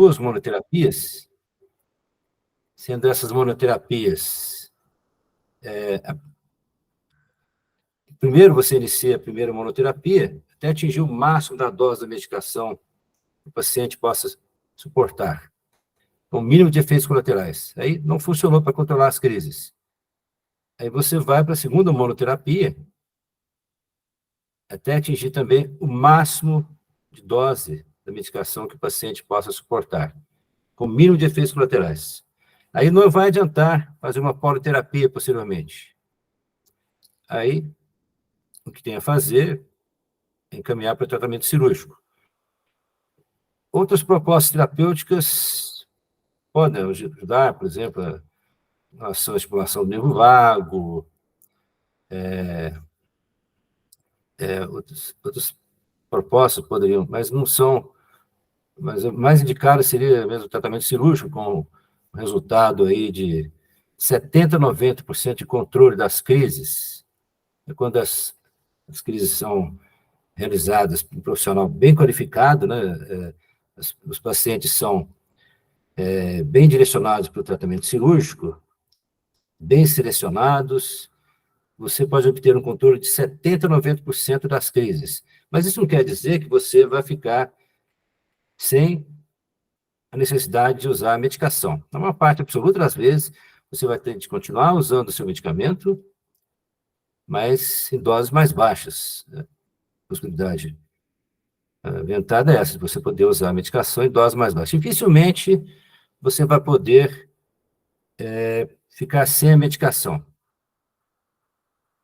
duas monoterapias, sendo essas monoterapias... primeiro você inicia a primeira monoterapia, até atingir o máximo da dose da medicação que o paciente possa suportar, com o mínimo de efeitos colaterais. Aí não funcionou para controlar as crises. Aí você vai para a segunda monoterapia, até atingir também o máximo de dose da medicação que o paciente possa suportar, com o mínimo de efeitos colaterais. Aí não vai adiantar fazer uma politerapia posteriormente. Aí, o que tem a fazer é encaminhar para o tratamento cirúrgico. Outras propostas terapêuticas podem ajudar, por exemplo, a relação à estimulação do nervo vago, outras propostas poderiam, mas não são, mas o mais indicado seria mesmo o tratamento cirúrgico, com um resultado aí de 70% a 90% de controle das crises. Quando as crises são realizadas por um profissional bem qualificado, né, os pacientes são bem direcionados para o tratamento cirúrgico, bem selecionados, você pode obter um controle de 70% a 90% das crises. Mas isso não quer dizer que você vai ficar sem a necessidade de usar a medicação. Na maior parte absoluta das vezes, você vai ter de continuar usando o seu medicamento, mas em doses mais baixas. A possibilidade aventada é essa, de você poder usar a medicação em doses mais baixas. Dificilmente você vai poder ficar sem a medicação.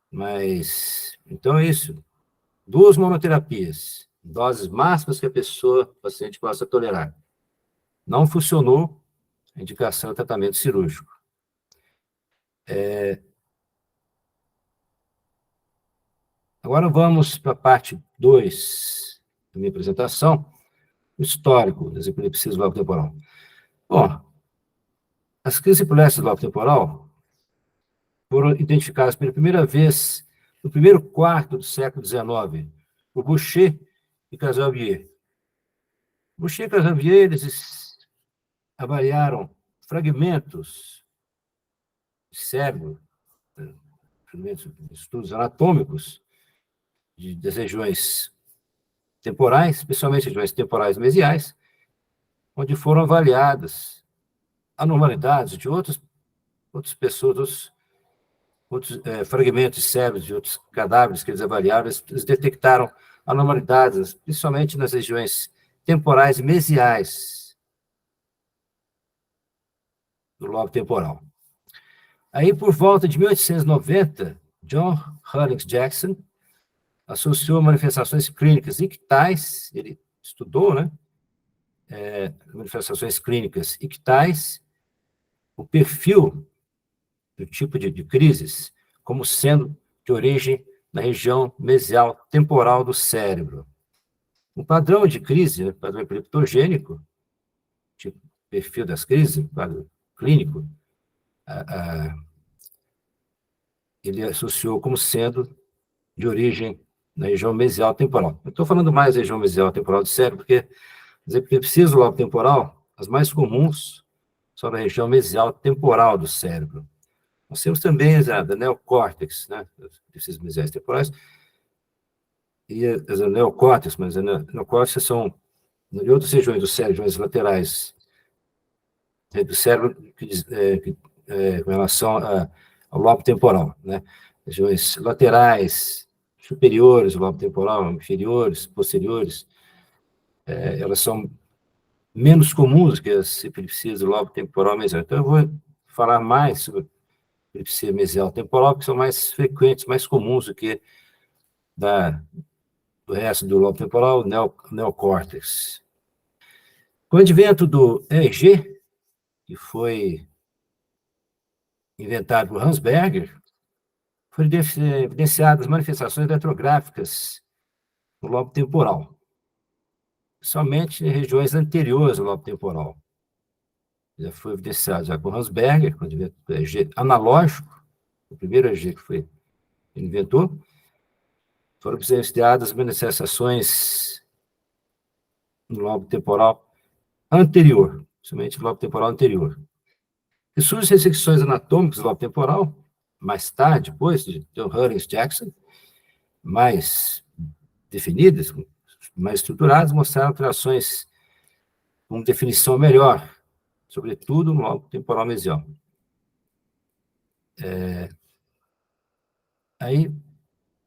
Mas, então é isso. Duas monoterapias, doses máximas que o paciente possa tolerar. Não funcionou, a indicação é tratamento cirúrgico. Agora vamos para a parte 2 da minha apresentação, o histórico das epilepsias do lobo temporal. Bom, as crises epiléticas do lobo temporal foram identificadas pela primeira vez no primeiro quarto do século XIX, por Boucher e Casabier. Boucher e Casabier, eles avaliaram fragmentos de cérebro, estudos anatômicos das regiões temporais, especialmente regiões temporais mesiais, onde foram avaliadas anormalidades de outras pessoas, outros fragmentos de cérebro, de outros cadáveres que eles avaliaram, eles detectaram anormalidades, principalmente nas regiões temporais mesiais do lobo temporal. Aí, por volta de 1890, John Hullings Jackson associou manifestações clínicas ictais, ele estudou, né, manifestações clínicas ictais, o perfil do tipo de crises, como sendo de origem na região mesial temporal do cérebro. O padrão de crise, né, padrão epileptogênico, tipo perfil das crises, quadro clínico, ele associou como sendo de origem na região mesial temporal. Eu estou falando mais da região mesial temporal do cérebro, porque as epilepsias do lobo temporal, as mais comuns, são na região mesial temporal do cérebro. Nós temos também a neocórtex, né, as epilepsias mesiais temporais, e as neocórtex, mas as neocórtex são em outras regiões do cérebro, regiões laterais do cérebro, com relação ao lobo temporal, né, regiões laterais, superiores do lobo temporal, inferiores, posteriores, elas são menos comuns que as epilepsias do lobo temporal mesial. Então, eu vou falar mais sobre a epilepsia mesial temporal, que são mais frequentes, mais comuns do que do resto do lobo temporal, neocórtex. Com o advento do EEG, que foi inventado por Hans Berger, foram evidenciadas manifestações eletrográficas no lobo temporal, somente em regiões anteriores ao lobo temporal. Já foi evidenciado já com Hans Berger, com o advento do EEG analógico, o primeiro EEG que ele inventou, foram evidenciadas manifestações no lobo temporal anterior, somente lobo temporal anterior. E surgem ressecções anatômicas do lobo temporal, mais tarde, depois de John Hurlings Jackson, mais definidas, mais estruturadas, mostraram alterações com definição melhor, sobretudo no lobo temporal mesial. Aí,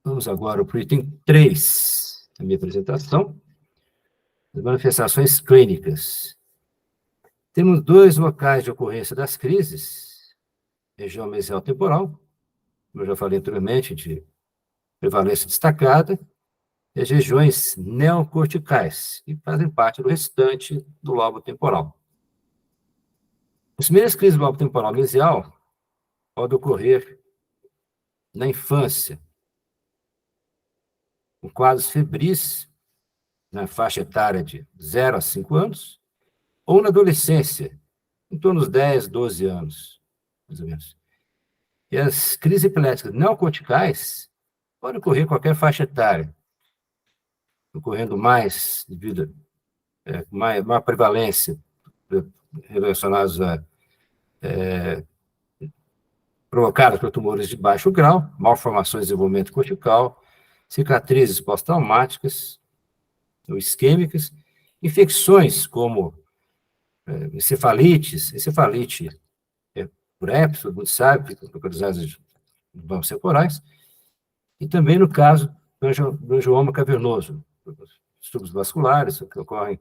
vamos agora para o item 3 da minha apresentação, as manifestações clínicas. Temos 2 locais de ocorrência das crises, região mesial temporal, como eu já falei anteriormente, de prevalência destacada, e as regiões neocorticais, que fazem parte do restante do lobo temporal. As primeiras crises do lobo temporal mesial podem ocorrer na infância, com quadros febris, na faixa etária de 0 a 5 anos, ou na adolescência, em torno dos 10, 12 anos, mais ou menos. E as crises epiléticas neocorticais podem ocorrer em qualquer faixa etária, ocorrendo mais devido a maior prevalência relacionados a provocadas por tumores de baixo grau, malformações de desenvolvimento cortical, cicatrizes pós-traumáticas ou isquêmicas, infecções como encefalite por herpes, todo mundo sabe, localizadas nos vasos temporais, e também no caso do angioma cavernoso, distúrbios vasculares que ocorrem,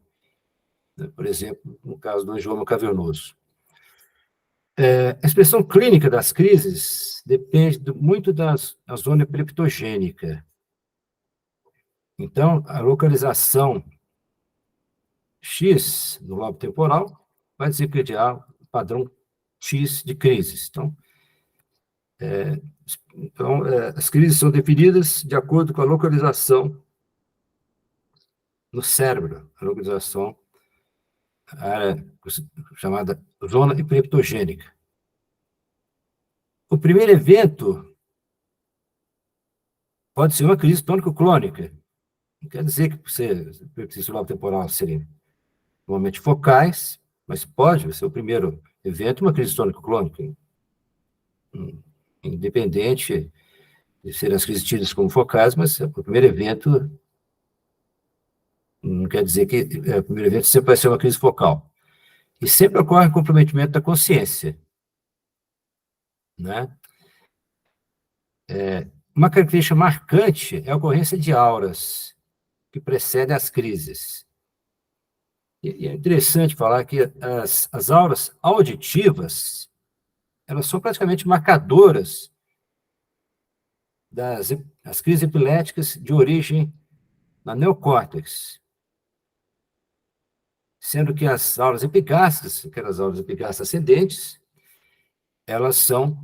por exemplo, no caso do angioma cavernoso. A expressão clínica das crises depende muito da zona epileptogênica. Então, a localização X no lobo temporal vai desencadear o padrão X de crises. Então, as crises são definidas de acordo com a localização no cérebro, a localização área chamada zona epileptogênica. O primeiro evento pode ser uma crise tônico-clônica. Não quer dizer que esse lobo temporal serem normalmente focais, mas pode ser o primeiro evento uma crise tônico-clônica. Independente de serem as crises tidas como focais, mas o primeiro evento não quer dizer que o primeiro evento sempre vai ser uma crise focal. E sempre ocorre comprometimento da consciência, né? Uma característica marcante é a ocorrência de auras que precedem as crises. E é interessante falar que as auras auditivas, elas são praticamente marcadoras das crises epiléticas de origem na neocórtex, sendo que as auras epigástricas, aquelas auras epigástricas ascendentes, elas são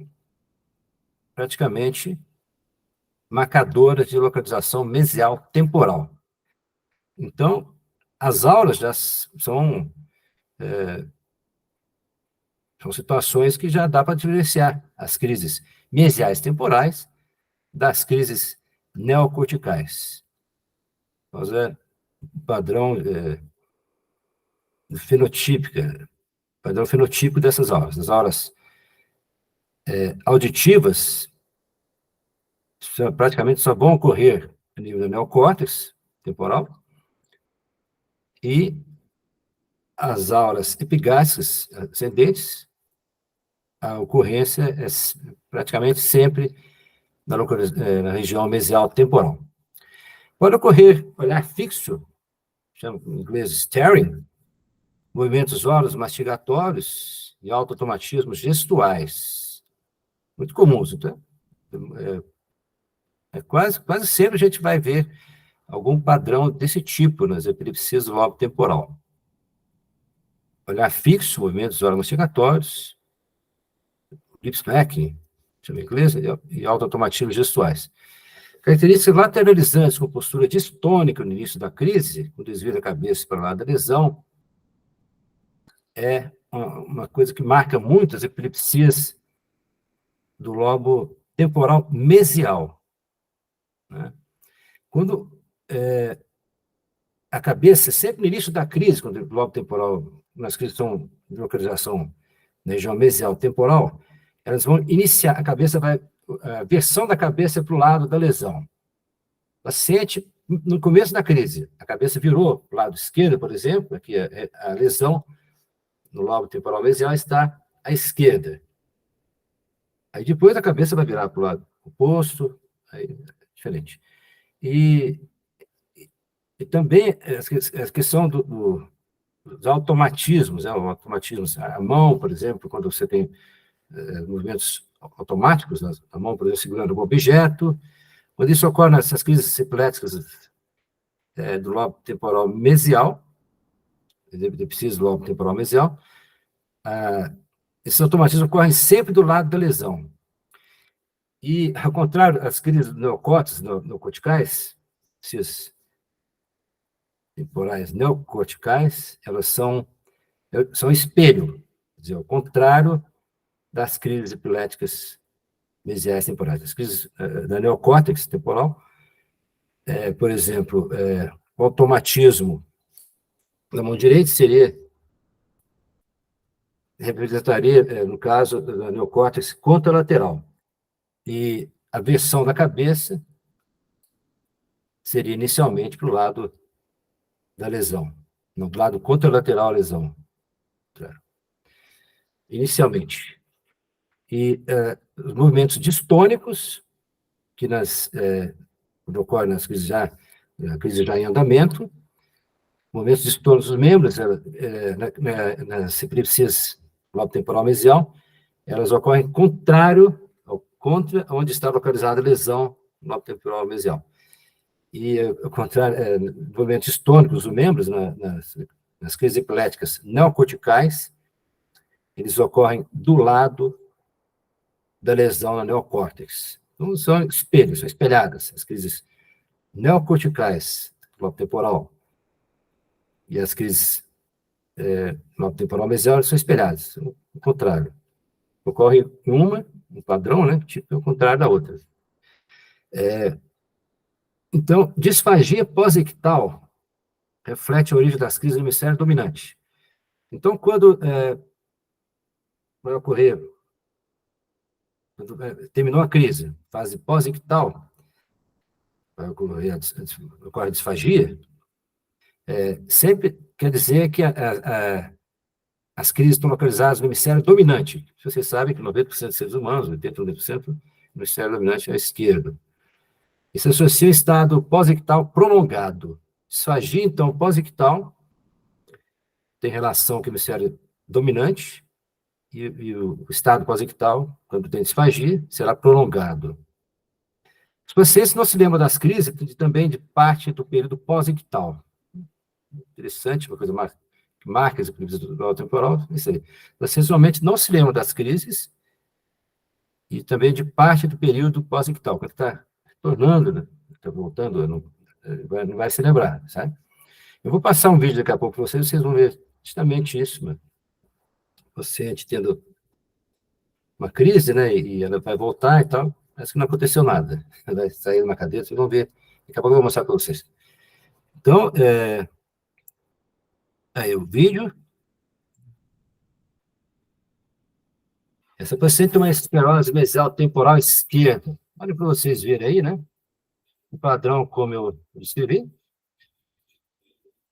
praticamente marcadoras de localização mesial temporal. Então, as auras já são situações que já dá para diferenciar as crises mesiais temporais das crises neocorticais. Nós padrão padrão fenotípico dessas auras. As auras auditivas praticamente só vão ocorrer a nível do neocórtex temporal, e as auras epigástricas ascendentes, a ocorrência é praticamente sempre na região mesial temporal. Pode ocorrer olhar fixo, chama em inglês staring, movimentos óseos mastigatórios e autoautomatismos gestuais, muito comuns. Então, quase sempre a gente vai ver algum padrão desse tipo nas epilepsias do lobo temporal. Olhar fixo, movimentos óseos mastigatórios, lip smacking, chama em inglês, e autoautomatismos gestuais. Características lateralizantes com postura distônica no início da crise, com desvio da cabeça para o lado da lesão, é uma coisa que marca muito as epilepsias do lobo temporal mesial, né? Quando a cabeça, sempre no início da crise, quando o lobo temporal nas crises são de localização na região mesial temporal, elas vão iniciar, a versão da cabeça para o lado da lesão. O paciente, no começo da crise, a cabeça virou para o lado esquerdo, por exemplo, aqui a lesão no lobo temporal mesial está à esquerda. Aí depois a cabeça vai virar para o lado oposto, aí é diferente. E também a questão dos automatismos, né? A mão, por exemplo, quando você tem movimentos automáticos, né? A mão, por exemplo, segurando um objeto, quando isso ocorre nessas crises epiléticas do lobo temporal mesial, precisa do lobo temporal mesial, esses automatismos ocorrem sempre do lado da lesão. E, ao contrário, as crises neocórticas, neocorticais, esses temporais neocorticais, elas são espelho, quer dizer, ao contrário das crises epiléticas mesiais temporais. As crises da neocórtex temporal, por exemplo, o automatismo na mão direita representaria, no caso da neocórtex contralateral. E a versão da cabeça seria inicialmente para o lado da lesão, no lado contralateral à lesão. Inicialmente. E os movimentos distônicos, que ocorrem nas crises já em andamento, movimentos distônicos dos membros, nas epilepsias do lobo temporal mesial, elas ocorrem contra onde está localizada a lesão no lobo temporal mesial. E, ao contrário, movimentos distônicos dos membros, nas crises epiléticas neocorticais, eles ocorrem do lado da lesão na neocórtex. Então, são espelhos, são espelhadas. As crises neocorticais do lobo temporal e as crises do lobo temporal mesial são espelhadas. O contrário. Ocorre um padrão, né? Tipo, o contrário da outra. Então, disfagia pós-ictal reflete a origem das crises no hemisfério dominante. Então, quando vai ocorrer, quando terminou a crise, fase pós-ictal, ocorre a disfagia, sempre quer dizer que as crises estão localizadas no hemisfério dominante. Você sabe que 90% dos seres humanos, 80%, 90%, no hemisfério dominante é a esquerda. Isso associa ao estado pós-ictal prolongado. Disfagia, então, pós-ictal tem relação com o hemisfério dominante e o estado pós-ictal, quando tem disfagia, será prolongado. Os pacientes não se lembram das crises também de parte do período pós-ictal. Interessante, uma coisa que marca as crises do lobo temporal, isso aí. Os pacientes normalmente não se lembram das crises e também de parte do período pós-ictal, quando está retornando, né? Está voltando, não vai se lembrar, sabe? Eu vou passar um vídeo daqui a pouco para vocês vão ver justamente isso, né? O paciente tendo uma crise, né, e ela vai voltar e tal, parece que não aconteceu nada. Ela vai sair de uma cadeira, vocês vão ver. Daqui a pouco eu vou mostrar para vocês. Então, aí o vídeo. Essa paciente tem uma esclerose mesial temporal esquerda. Olha para vocês verem aí, né? O padrão, como eu descrevi.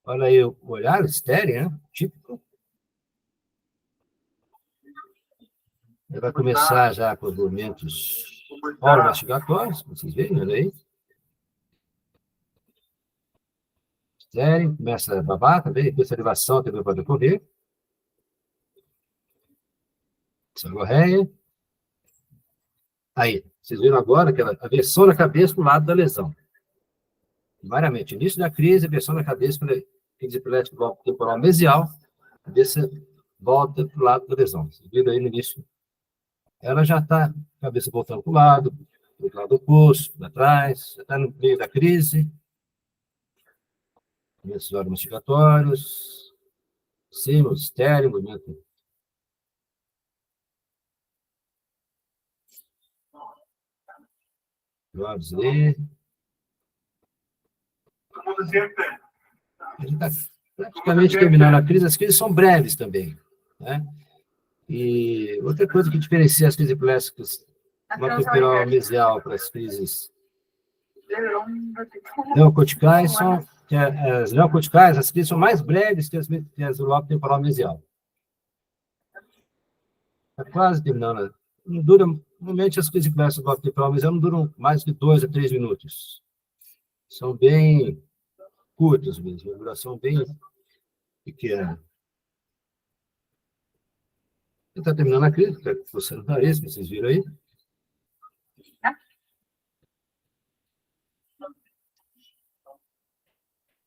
Olha aí o olhar estéreo, né? Típico. Ele vai começar já com os movimentos oromastigatórios, como vocês veem, olha aí. Estéreo, começa a babar também, depois a salivação também pode ocorrer. Seborreia. Aí, vocês viram agora que a versão da cabeça para o lado da lesão. Variamente, início da crise, a versão da cabeça para crise epilética do temporal mesial, a cabeça volta para o lado da lesão. Vocês viram aí no início? Ela já está, cabeça voltando para o lado oposto, para trás, já está no meio da crise. Movimentos oromastigatórios, símbolo, estéreo, movimento. Vamos ler. praticamente terminando a crise. As crises são breves também, né? E outra coisa que diferencia as crises epiléticas temporal mesial para as crises neocorticais são que as neocorticais, as crises são mais breves que as do lobo temporal mesial. Está quase terminando. Não dura, normalmente as crises epiléticas do lobo temporal mesial não duram mais de 2 a 3 minutos. São bem curtas mesmo, uma duração bem pequena. Está terminando a crise, está forçando o nariz, que vocês viram aí.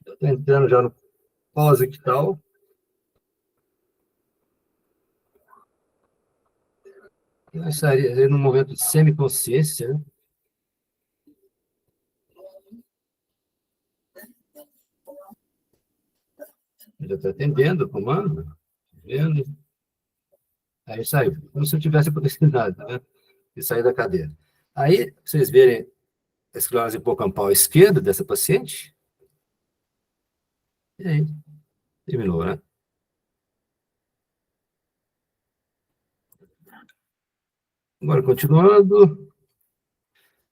Está entrando já no pós-ictal. Eu estaria num momento de semiconsciência, né? Ele está atendendo o comando, vendo. Aí saiu, como se eu tivesse acontecido nada, né? E saí da cadeira. Aí, vocês verem a esclerose hipocampal esquerda dessa paciente. E aí, terminou, né? Agora, continuando.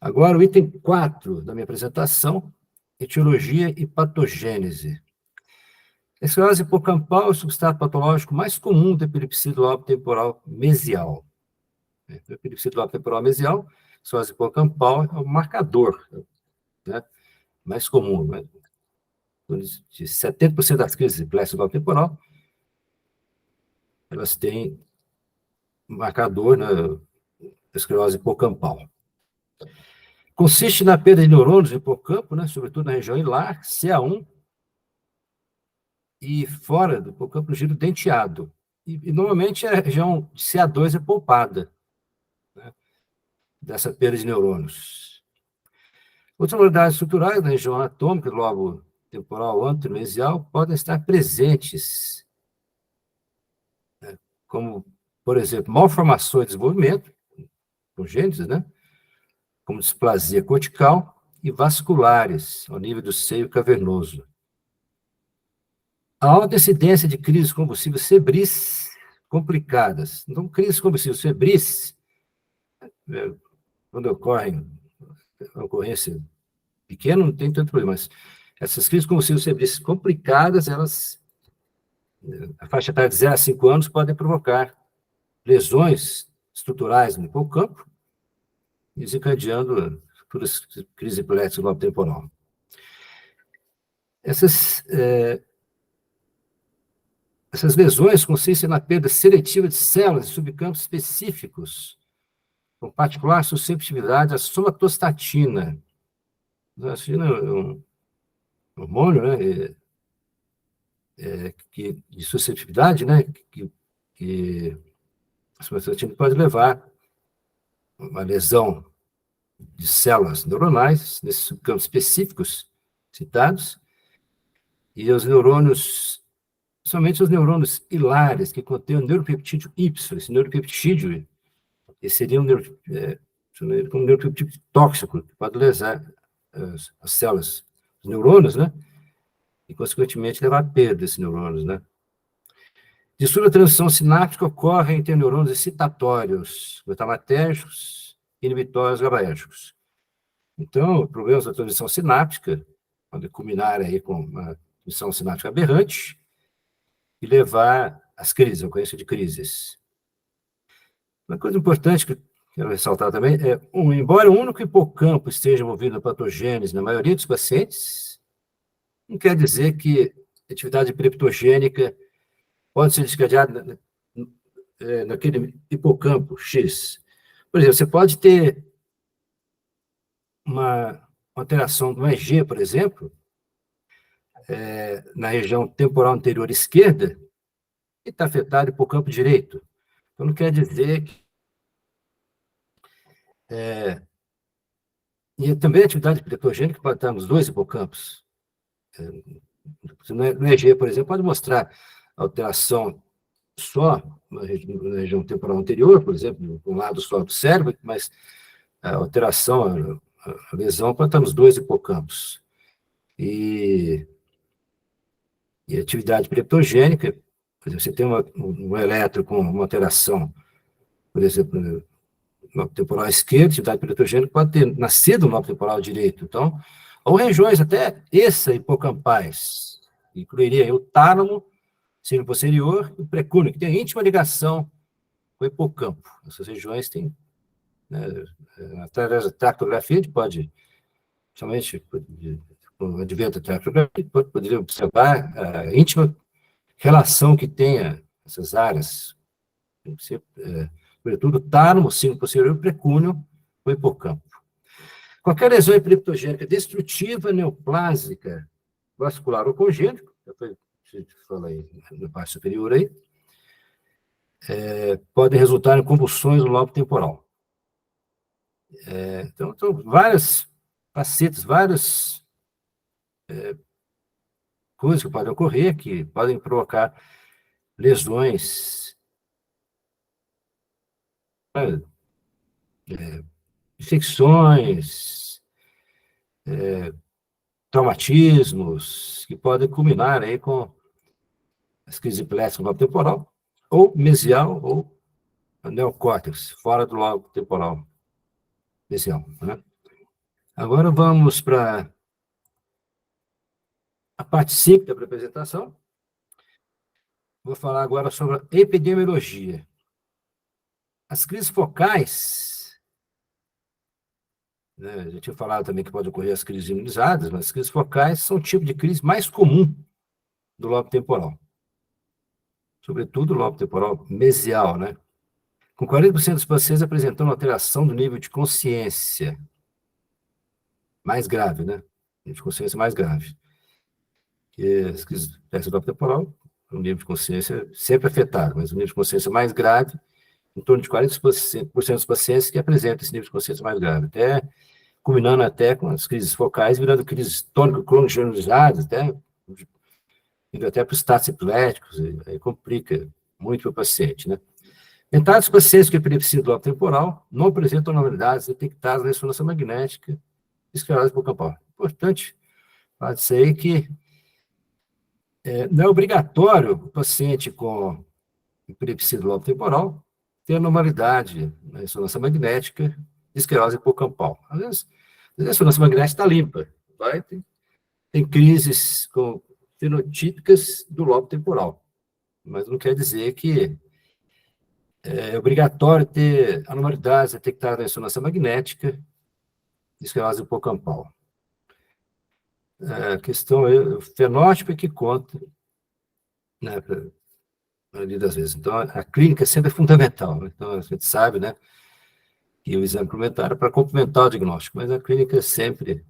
Agora, o item 4 da minha apresentação, etiologia e patogênese. A esclerose hipocampal é o substrato patológico mais comum da epilepsia do lobo temporal mesial. A epilepsia do lobo temporal mesial, a esclerose hipocampal é o marcador, né, mais comum, né? De 70% das crises epiléticas do lobo temporal, elas têm marcador na esclerose hipocampal. Consiste na perda de neurônios do hipocampo, né, sobretudo na região hilar, CA1, e fora do hipocampo, no giro denteado. E normalmente a região CA2 é poupada, né, dessa perda de neurônios. Outras modalidades estruturais da região anatômica do lobo temporal anteromesial podem estar presentes, né, como, por exemplo, malformações de desenvolvimento, congênitas, né, como displasia cortical e vasculares, ao nível do seio cavernoso. A alta incidência de crises convulsivas febris complicadas. Então, crises convulsivas febris, quando ocorrem, a ocorrência pequena, não tem tanto problema, mas essas crises convulsivas febris complicadas, elas, a faixa etária de 0 a 5 anos, podem provocar lesões estruturais no hipocampo, desencadeando futuras crises epiléticas do lobo temporal. Essas lesões consistem na perda seletiva de células e subcampos específicos, com particular susceptibilidade à somatostatina. A somastatina é um hormônio, né, de suscetibilidade, né, que a somatostatina pode levar a uma lesão de células neuronais, nesses subcampos específicos citados, e os neurônios, somente os neurônios hilares, que contêm o neuropeptídeo Y, esse neuropeptídeo, esse seria um neuropeptídeo tóxico, que pode lesar as células, os neurônios, né? E, consequentemente, levar a perda desses neurônios, né? Distúrbio da transição sináptica ocorre entre neurônios excitatórios, glutamatérgicos e inibitórios GABAérgicos. Então, problemas da transição sináptica podem culminar aí com uma transição sináptica aberrante e levar às crises, ao ocorrência de crises. Uma coisa importante que eu quero ressaltar também é, embora o único hipocampo esteja envolvido na patogênese na maioria dos pacientes, não quer dizer que a atividade epileptogênica pode ser desencadeada naquele hipocampo X. Por exemplo, você pode ter uma alteração do EG, por exemplo, na região temporal anterior esquerda, e está afetado o hipocampo direito. Então, não quer dizer que... e também a atividade epileptogênica pode estar nos dois hipocampos. No EG, por exemplo, pode mostrar alteração só na região temporal anterior, por exemplo, um lado só do cérebro, mas a alteração, a lesão pode estar nos dois hipocampos. E E atividade periptogênica, por exemplo, você tem um elétron com uma alteração, por exemplo, no lobo temporal esquerdo, atividade periptogênica pode ter nascido no lobo temporal direito. Então, ou regiões até extra-hipocampais, incluiria aí o tálamo, círculo posterior e o precúneo, que tem íntima ligação com o hipocampo. Essas regiões têm, né, através da tractografia, a gente pode, somente com o advento da tractografia, poderia observar a íntima relação que tenha essas áreas, sobretudo tálamo, círculo posterior e precúneo com o hipocampo. Qualquer lesão periptogênica destrutiva, neoplásica, vascular ou congênita, eu falei na parte superior aí, podem resultar em convulsões no lobo temporal. Então, são várias facetas, várias coisas que podem ocorrer, que podem provocar lesões, infecções, traumatismos, que podem culminar aí com as crises epiléticas no lobo temporal, ou mesial, ou neocórtex, fora do lobo temporal mesial, né? Agora vamos para a parte 5 da apresentação. Vou falar agora sobre a epidemiologia. As crises focais, né, eu já tinha falado também que pode ocorrer as crises imunizadas, mas as crises focais são o tipo de crise mais comum do lobo temporal. Sobretudo o lobo temporal mesial, né? Com 40% dos pacientes apresentando alteração do nível de consciência mais grave, né? Nível de consciência mais grave. Que as crises do lobo temporal, o nível de consciência sempre afetado, mas o nível de consciência mais grave, em torno de 40% dos pacientes que apresentam esse nível de consciência mais grave, culminando até com as crises focais, virando crises tônico-crônico-generalizadas, indo até para os estados epiléticos, aí complica muito para o paciente, né? Metade dos pacientes com epilepsia do lobo temporal não apresentam anormalidades detectadas na ressonância magnética e esclerose hipocampal. Importante falar disso aí que não é obrigatório o paciente com epilepsia do lobo temporal ter anormalidade na ressonância magnética e esclerose hipocampal. Às vezes a ressonância magnética está limpa, tem crises fenotípicas do lobo temporal, mas não quer dizer que é obrigatório ter anormalidades detectadas na ressonância magnética e esclerose hipocampal. A questão é o fenótipo que conta, né, a maioria das vezes. Então, a clínica sempre é fundamental. Né? Então, a gente sabe, né, que o exame complementar é para complementar o diagnóstico, mas a clínica é sempre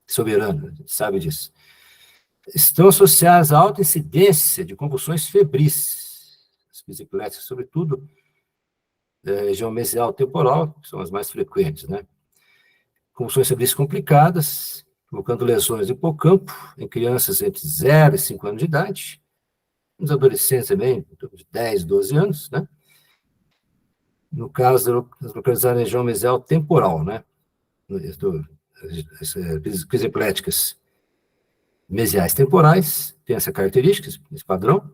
soberana, a gente sabe disso. Estão associadas à alta incidência de convulsões febris, as crises epiléticas, sobretudo, da região mesial temporal, que são as mais frequentes, né? Convulsões febris complicadas, provocando lesões do hipocampo em crianças entre 0 e 5 anos de idade, nos adolescentes também, de 10, 12 anos, né? No caso, localizar na região mesial temporal, né? As crises epiléticas mesiais temporais, tem essa característica, esse padrão,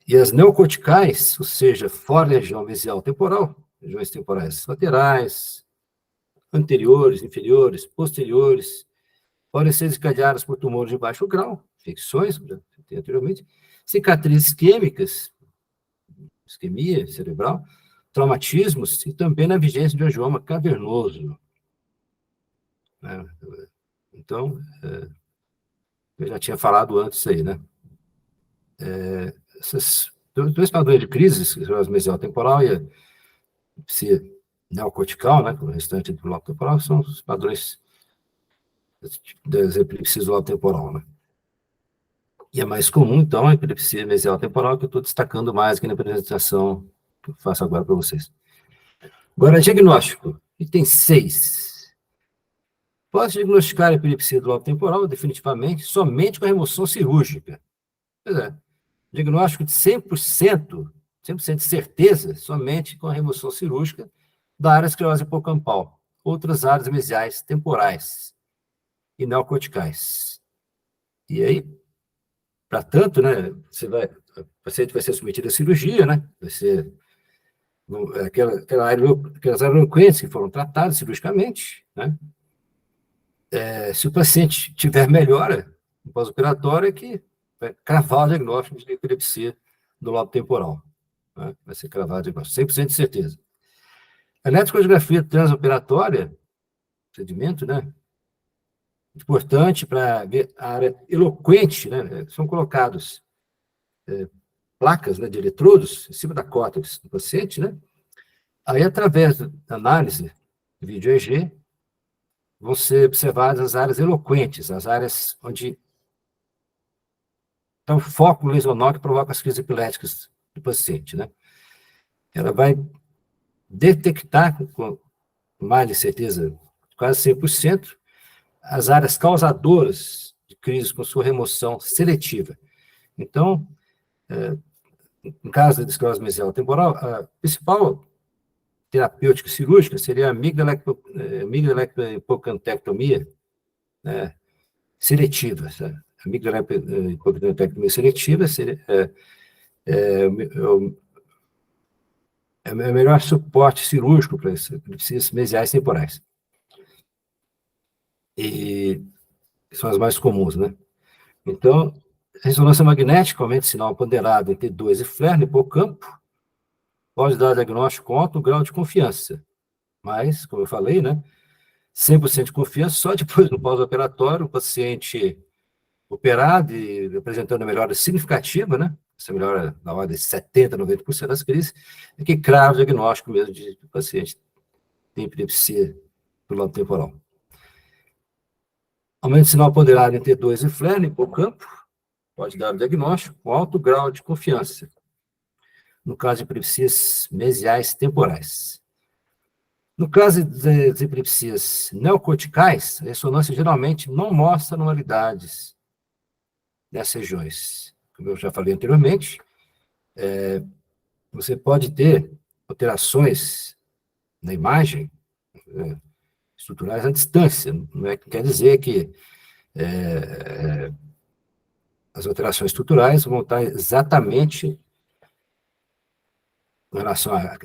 e as neocorticais, ou seja, fora da região mesial temporal, regiões temporais laterais, anteriores, inferiores, posteriores, podem ser desencadeadas por tumores de baixo grau, infecções, como já falei anteriormente, cicatrizes isquêmicas, isquemia cerebral, traumatismos e também na vigência de angioma cavernoso. Então, eu já tinha falado antes aí, né? Esses dois padrões de crise, esclerose mesial temporal e a epilepsia neocortical, né, o restante do lobo temporal, são os padrões das epilepsias do lobo temporal, né? E é mais comum, então, a epilepsia mesial temporal, que eu estou destacando mais aqui na apresentação que eu faço agora para vocês. Agora, diagnóstico. Item 6. Pode diagnosticar a epilepsia do lobo temporal, definitivamente, somente com a remoção cirúrgica. Pois é. Diagnóstico de 100% de certeza, somente com a remoção cirúrgica da área esclerose hipocampal, outras áreas mesiais temporais e neocorticais. E aí, para tanto, né? O paciente vai ser submetido à cirurgia, né? Vai ser aquelas áreas eloquentes que foram tratadas cirurgicamente, né? Se o paciente tiver melhora no pós-operatório, é que vai cravar o diagnóstico de epilepsia do lobo temporal, né? Vai ser cravado o diagnóstico, 100% de certeza. A eletrocardiografia transoperatória, procedimento, né? Importante para ver a área eloquente, né? São colocados placas, né, de eletrodos em cima da córtex do paciente, né? Aí, através da análise de vídeo EEG, vão ser observadas as áreas eloquentes, as áreas onde está o foco lesional que provoca as crises epiléticas do paciente, né? Ela vai detectar com mais de certeza, quase 100%, as áreas causadoras de crise com sua remoção seletiva. Então, no caso da esclerose mesial temporal, a principal terapêutica cirúrgica seria a amígdala-hipocantectomia, né, seletiva. Sabe? A amígdala-hipocantectomia seletiva seria o melhor suporte cirúrgico para esses mesiais temporais. E são as mais comuns, né? Então, ressonância magnética, aumenta o sinal ponderado em T2 e flare no hipocampo, pode dar diagnóstico com alto grau de confiança. Mas, como eu falei, né, 100% de confiança só depois do pós-operatório, o paciente operado e apresentando melhora significativa, né? Essa melhora na ordem de 70%, 90% das crises, é que crava o diagnóstico mesmo de que o paciente tem epilepsia do lobo temporal. Aumento de sinal ponderado em T2 e flare no hipocampo, pode dar o diagnóstico com alto grau de confiança, no caso de epilepsias mesiais temporais. No caso das epilepsias neocorticais, a ressonância geralmente não mostra anormalidades nessas regiões. Como eu já falei anteriormente, você pode ter alterações na imagem estruturais à distância. Não quer dizer que as alterações estruturais vão estar exatamente em relação à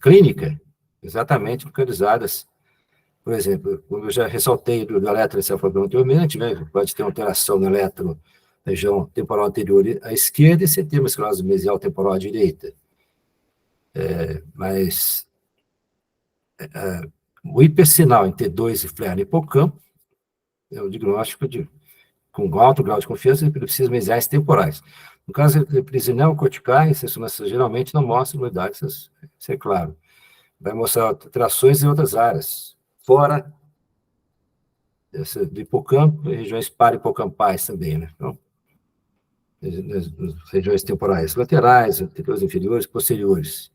clínica, exatamente localizadas. Por exemplo, como eu já ressaltei do eletroencefalograma anteriormente, né, pode ter uma alteração na região temporal anterior à esquerda e você tem uma esclerose mesial temporal à direita. Mas o hipersinal em T2 e flare no hipocampo é o diagnóstico com alto grau de confiança de epilepsias mesiais temporais. No caso de epilepsias neocorticais, a ressonância geralmente não mostra anormalidades, isso é claro. Vai mostrar alterações em outras áreas, fora do hipocampo, regiões para-hipocampais também, né? Então, nas regiões temporais laterais, anteriores, inferiores, posteriores.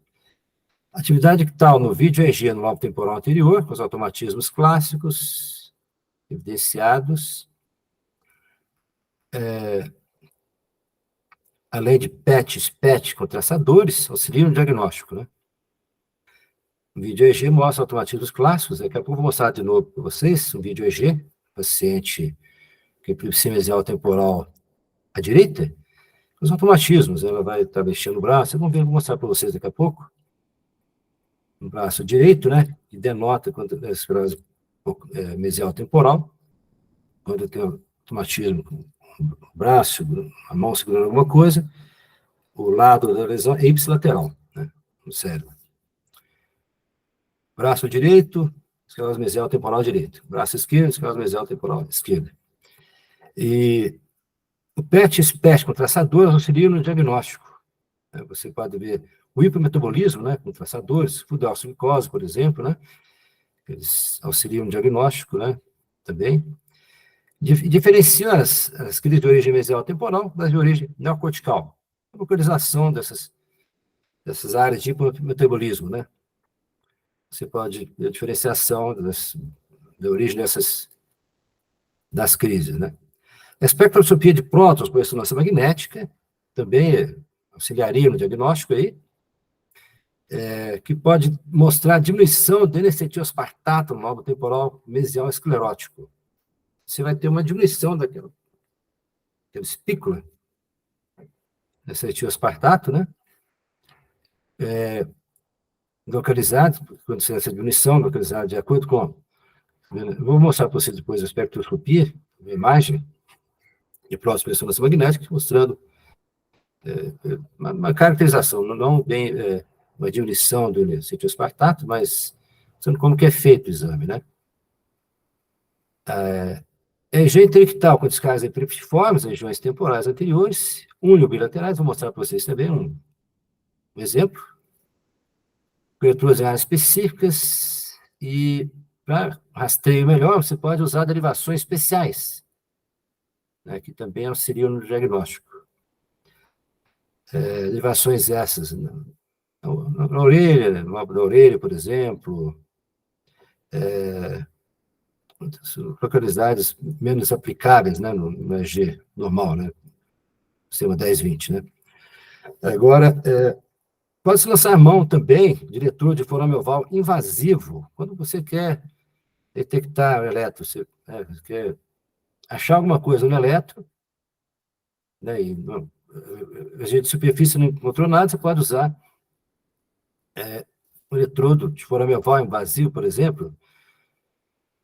Atividade ictal no vídeo EEG no lobo temporal anterior, com os automatismos clássicos, evidenciados, além de PET, SPET, contrastadores, auxiliam no diagnóstico, né? O vídeo EEG mostra automatismos clássicos, daqui a pouco eu vou mostrar de novo para vocês, um vídeo EEG, paciente com epilepsia mesial temporal à direita, os automatismos, ela vai estar mexendo o braço, vocês vão ver, vou mostrar para vocês daqui a pouco, no braço direito, né, que denota quando a esclerose mesial temporal, quando tem automatismo com o braço, a mão segurando alguma coisa, o lado da lesão é ipsilateral, né, no cérebro. Braço direito, esclerose mesial temporal direito. Braço esquerdo, esclerose mesial temporal esquerda. E o PET e SPET com traçadores auxiliam no diagnóstico. Você pode ver o hipermetabolismo, né, com traçadores, fudalglicose, por exemplo, né, eles auxiliam no diagnóstico, né, também. Diferenciam as crises de origem mesial temporal das de origem neocortical. A localização dessas áreas de hipermetabolismo, né. Você pode ver a diferenciação da origem das crises, né. A espectroscopia de prótons por ressonância magnética também auxiliaria no diagnóstico aí, que pode mostrar diminuição do N-acetilospartato no lobo temporal mesial esclerótico. Você vai ter uma diminuição daquela aquela espícula, esse etioaspartato, né? Localizado, quando você essa diminuição, localizado de acordo com. Vou mostrar para vocês depois a espectroscopia, a imagem de próxima ressonância magnética, mostrando uma caracterização, não bem uma diminuição do cetioaspartato, mas mostrando como que é feito o exame, né? EEG interictal com descargas epiléptiformes, regiões temporais anteriores, unibilaterais, vou mostrar para vocês também um exemplo. Coberturas em áreas específicas e, para rastreio melhor, você pode usar derivações especiais, né, que também auxiliam no diagnóstico. Derivações essas, na orelha, no lobo da orelha, por exemplo, localidades menos aplicáveis, né, no EEG normal, né, sistema 10-20, né. Agora, pode-se lançar a mão também, diretor de forame oval invasivo, quando você quer detectar o eletro, você quer achar alguma coisa no eletro, né, e a gente de superfície não encontrou nada, você pode usar um eletrodo de forame oval invasivo, por exemplo,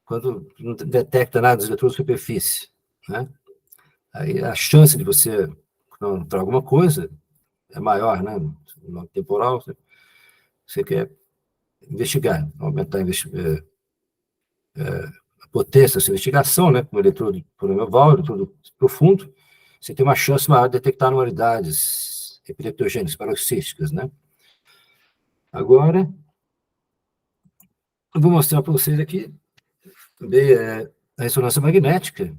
quando não detecta nada dos eletrodos de superfície, né? Aí a chance de você encontrar alguma coisa é maior, né? No temporal, você quer investigar, aumentar a potência dessa investigação, né? Com o eletrodo de forame oval, eletrodo profundo, você tem uma chance maior de detectar anormalidades epileptogênicas, paroxísticas, né? Agora, eu vou mostrar para vocês aqui também a ressonância magnética,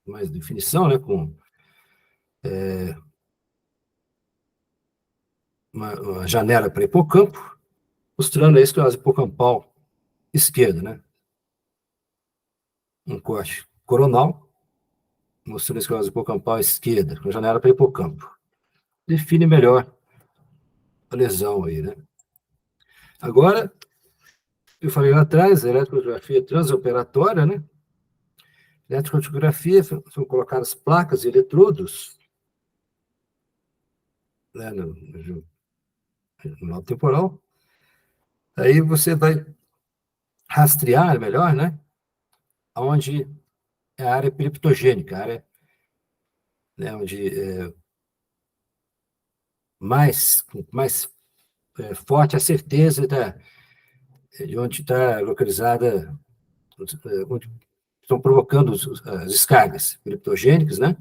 mais definição, né, com uma janela para hipocampo, mostrando a esclerose hipocampal esquerda, né? Um corte coronal, mostrando a esclerose hipocampal esquerda, com janela para hipocampo. Define melhor a lesão aí, né? Agora, eu falei lá atrás, a eletrocardiografia transoperatória, né? Eletrocardiografia, são colocadas placas e eletrodos, né, no lobo temporal. Aí você vai rastrear melhor, né? Onde é a área epileptogênica, a área, né, onde mais forte a certeza de onde está localizada, onde estão provocando as descargas epileptogênicas, né?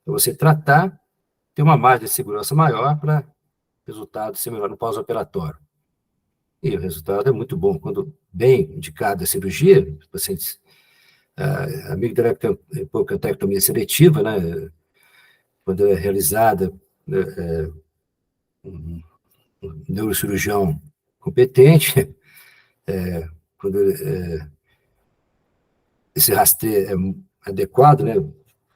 Para você tratar, ter uma margem de segurança maior para resultado ser melhor no pós-operatório. E o resultado é muito bom. Quando bem indicada a cirurgia, os pacientes, a amigdalectomia seletiva, né, quando é realizada, um neurocirurgião competente, quando esse rastreio é adequado, né,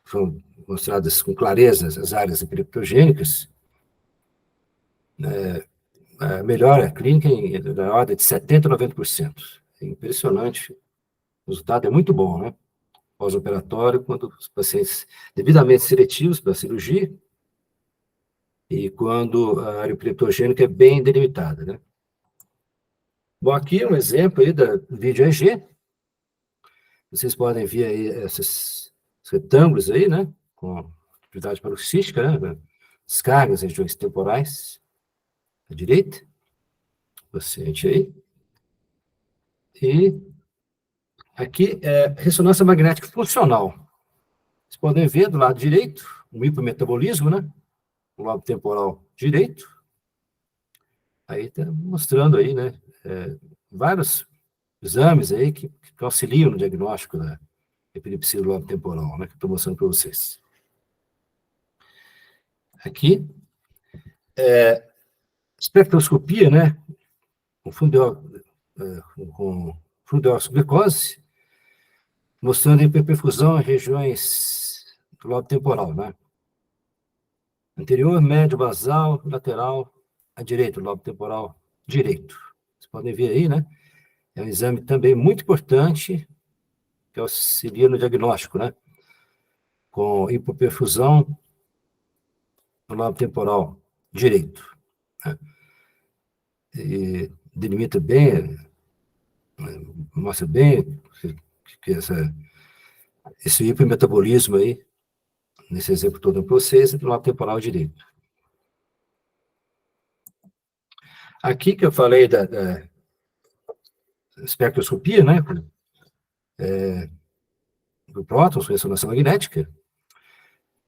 são mostradas com clareza as áreas epileptogênicas, a melhora clínica na ordem de 70% a 90%. É impressionante. O resultado é muito bom, né? Pós-operatório, quando os pacientes devidamente seletivos para a cirurgia e quando a área epileptogênica é bem delimitada, né? Bom, aqui é um exemplo aí da vídeo EEG. Vocês podem ver aí esses retângulos aí, né? Com atividade paroxística, né? Descargas em regiões temporais à direita, paciente aí. E aqui é ressonância magnética funcional. Vocês podem ver do lado direito, um hipometabolismo, né? O lobo temporal direito. Aí está mostrando aí, né? Vários exames aí que auxiliam no diagnóstico da epilepsia do lobo temporal, né? Que eu estou mostrando para vocês. Aqui, espectroscopia, né? Com fluideoxiglicose, mostrando hiperperfusão em regiões do lobo temporal, né? Anterior, médio, basal, lateral, à direita, o lobo temporal direito. Vocês podem ver aí, né? É um exame também muito importante, que auxilia no diagnóstico, né? com hipoperfusão no lobo temporal direito, né? E delimita bem, mostra bem que esse hipermetabolismo aí, nesse exemplo todo para vocês, do lobo temporal direito. Aqui que eu falei da espectroscopia, né? Do prótons, ressonância magnética,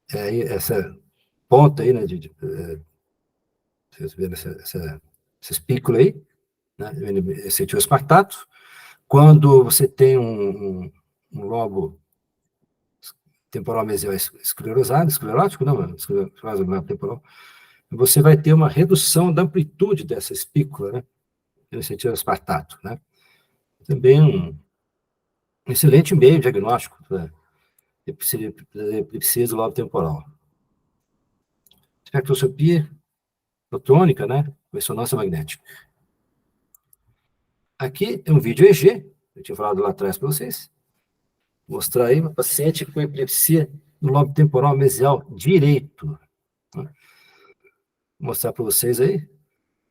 essa ponta aí, né? Vocês vêem essa espícula aí, né? Esse etioespartato. Quando você tem um lobo temporal mesial esclerosado, esclerótico, não, esclerose temporal, você vai ter uma redução da amplitude dessa espícula, né? Nesse etioespartato, né? Também um excelente meio diagnóstico para epilepsia do lobo temporal. Espectroscopia fotônica, né? Ressonância magnética. Aqui é um vídeo EG, eu tinha falado lá atrás para vocês. Mostrar aí uma paciente com epilepsia no lobo temporal mesial direito. Vou mostrar para vocês aí,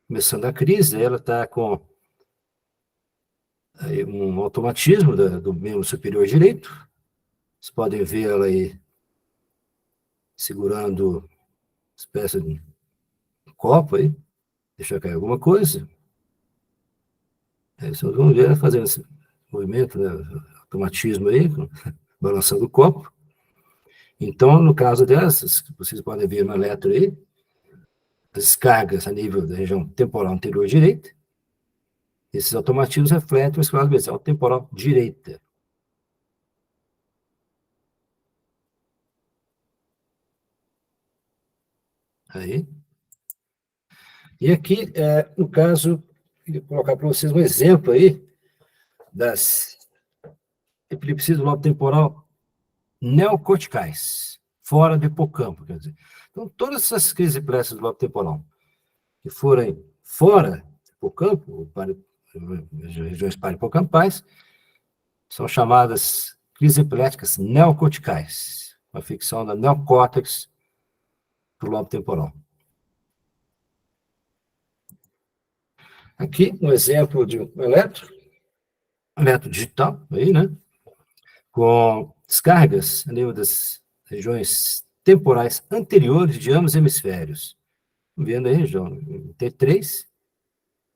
começando a crise, ela está com aí um automatismo do membro superior direito. Vocês podem ver ela aí segurando uma espécie de copo aí, deixar cair alguma coisa. Aí vocês vão ver ela fazendo esse movimento, né, automatismo aí, balançando o copo. Então, no caso dessas, vocês podem ver na letra aí, as descargas a nível da região temporal anterior direita. Esses automatismos refletem a esclerose mesial temporal direita. Aí. E aqui, no caso, eu vou colocar para vocês um exemplo aí das epilepsias do lobo temporal neocorticais, fora do hipocampo, quer dizer. Então, todas essas crises epiléticas do lobo temporal que forem fora do hipocampo, regiões parahipocampais, são chamadas crises epiléticas neocorticais, uma ficção da neocórtex do lobo temporal. Aqui, um exemplo de um eletro digital, aí, né? Com descargas a nível das regiões temporais anteriores de ambos os hemisférios. Vendo aí, região T3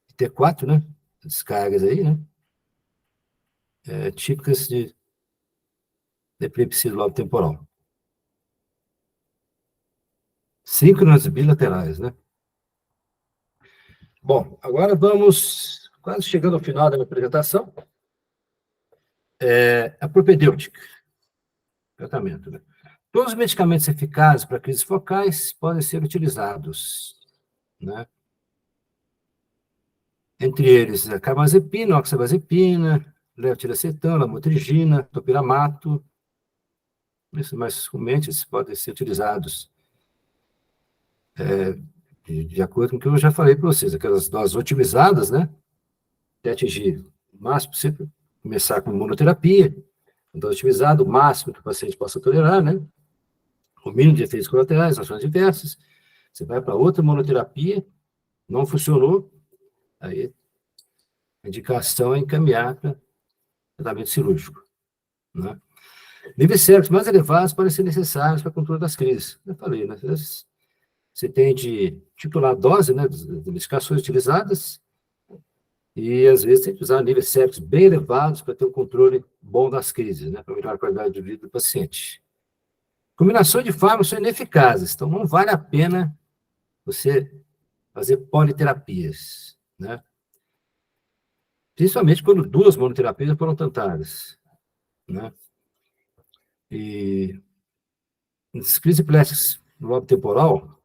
e T4, né? Descargas aí, né? Típicas de epilepsia do lobo temporal. Síncronas bilaterais, né? Bom, agora vamos quase chegando ao final da minha apresentação. A propedêutica, tratamento, né? Todos os medicamentos eficazes para crises focais podem ser utilizados, né? Entre eles, a carbamazepina, oxcarbazepina, levetiracetam, lamotrigina, topiramato. Esses mais comumente podem ser utilizados de acordo com o que eu já falei para vocês, aquelas doses otimizadas, né? Até atingir o máximo possível, começar com monoterapia, dose otimizada, o máximo que o paciente possa tolerar, né? O mínimo de efeitos colaterais, ações diversas. Você vai para outra monoterapia, não funcionou, aí a indicação é encaminhar para tratamento cirúrgico, né? Níveis séricos mais elevados podem ser necessários para o controle das crises. Eu falei, né? Você tem de titular a dose, né, das medicações utilizadas, e às vezes tem que usar níveis séricos bem elevados para ter um controle bom das crises, né, para melhorar a qualidade de vida do paciente. Combinações de fármacos são ineficazes, então não vale a pena você fazer politerapias, né? Principalmente quando duas monoterapias foram tentadas, né? E nas crises epiléticas no lobo temporal,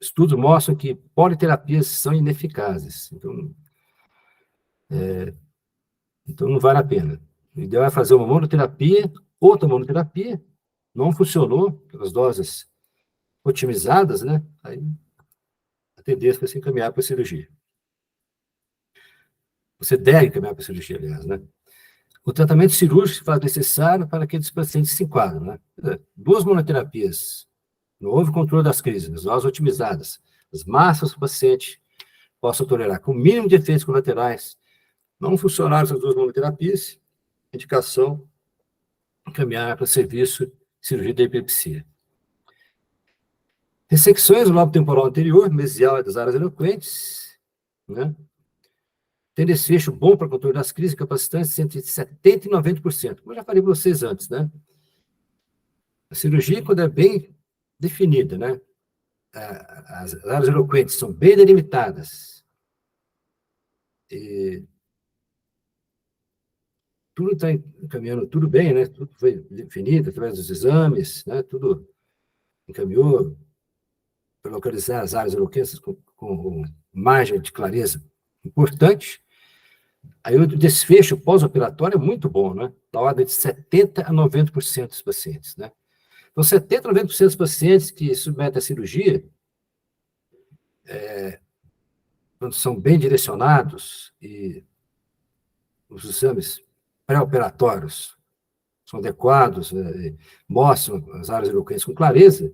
estudos mostram que politerapias são ineficazes, então não vale a pena. O ideal é fazer uma monoterapia, outra monoterapia, não funcionou, pelas doses otimizadas, né? Aí a tendência vai se encaminhar para a cirurgia. Você deve encaminhar para a cirurgia, aliás, né? o tratamento cirúrgico se faz necessário para aqueles pacientes que se enquadram, né? 2 monoterapias, não houve controle das crises, as doses otimizadas, as massas que o paciente possa tolerar, com o mínimo de efeitos colaterais, não funcionaram essas 2 monoterapias, indicação, encaminhar para o serviço de cirurgia da epilepsia. Ressecções do lobo temporal anterior, mesial e das áreas eloquentes, né? Tem desfecho bom para controle das crises capacitantes entre 70% e 90%, como eu já falei para vocês antes, né? A cirurgia, quando é bem definida, né? As áreas eloquentes são bem delimitadas, e tudo está encaminhando tudo bem, né? Tudo foi definido através dos exames, né? Tudo encaminhou para localizar as áreas eloquentes com margem de clareza importante. Aí o desfecho pós-operatório é muito bom, né? Da ordem de 70% a 90% dos pacientes, né? Então, 70% a 90% dos pacientes que submetem à cirurgia, quando são bem direcionados e os exames pré-operatórios são adequados, mostram as áreas eloquentes com clareza,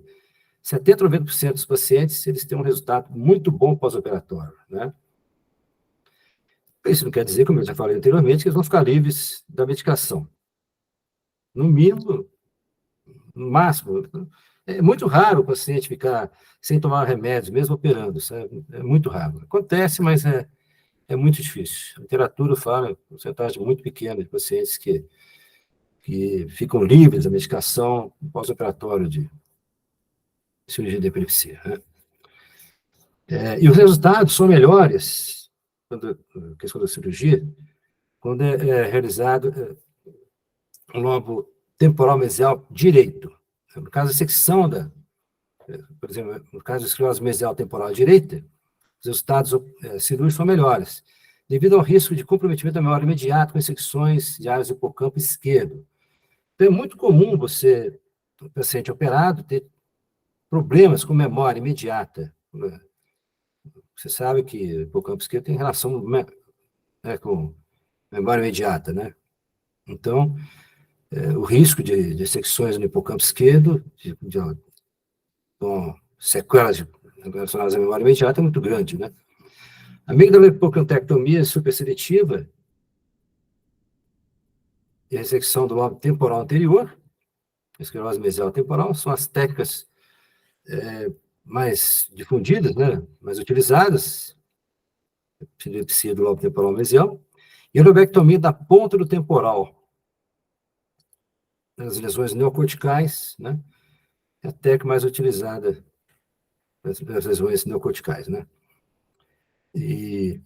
70% a 90% dos pacientes, eles têm um resultado muito bom pós-operatório, né? Isso não quer dizer, como eu já falei anteriormente, que eles vão ficar livres da medicação. No mínimo, no máximo, é muito raro o paciente ficar sem tomar remédios, mesmo operando, sabe? É muito raro. Acontece, mas é muito difícil. A literatura fala uma porcentagem muito pequena de pacientes que ficam livres da medicação pós-operatório de cirurgia de epilepsia, né? E os resultados são melhores, quando a questão da cirurgia, quando é realizado um lobo temporal mesial direito. No caso da secção por exemplo, no caso da esclerose mesial temporal direita, os resultados cirúrgicos são melhores, devido ao risco de comprometimento da memória imediata com secções de áreas do hipocampo esquerdo. Então, é muito comum o paciente operado, ter problemas com memória imediata. Você sabe que o hipocampo esquerdo tem relação, né, com memória imediata, né? Então, o risco de secções no hipocampo esquerdo, com sequelas relacionadas à memória imediata, é muito grande, né? A amigdalohipocampectomia superseletiva e a ressecção do lobo temporal anterior, a esclerose mesial temporal, são as técnicas mais difundidas, né? Mais utilizadas, epilepsia do lobo temporal mesial, e a lobectomia da ponta do temporal, as lesões neocorticais, né? É a técnica mais utilizada das lesões neocorticais, né? E,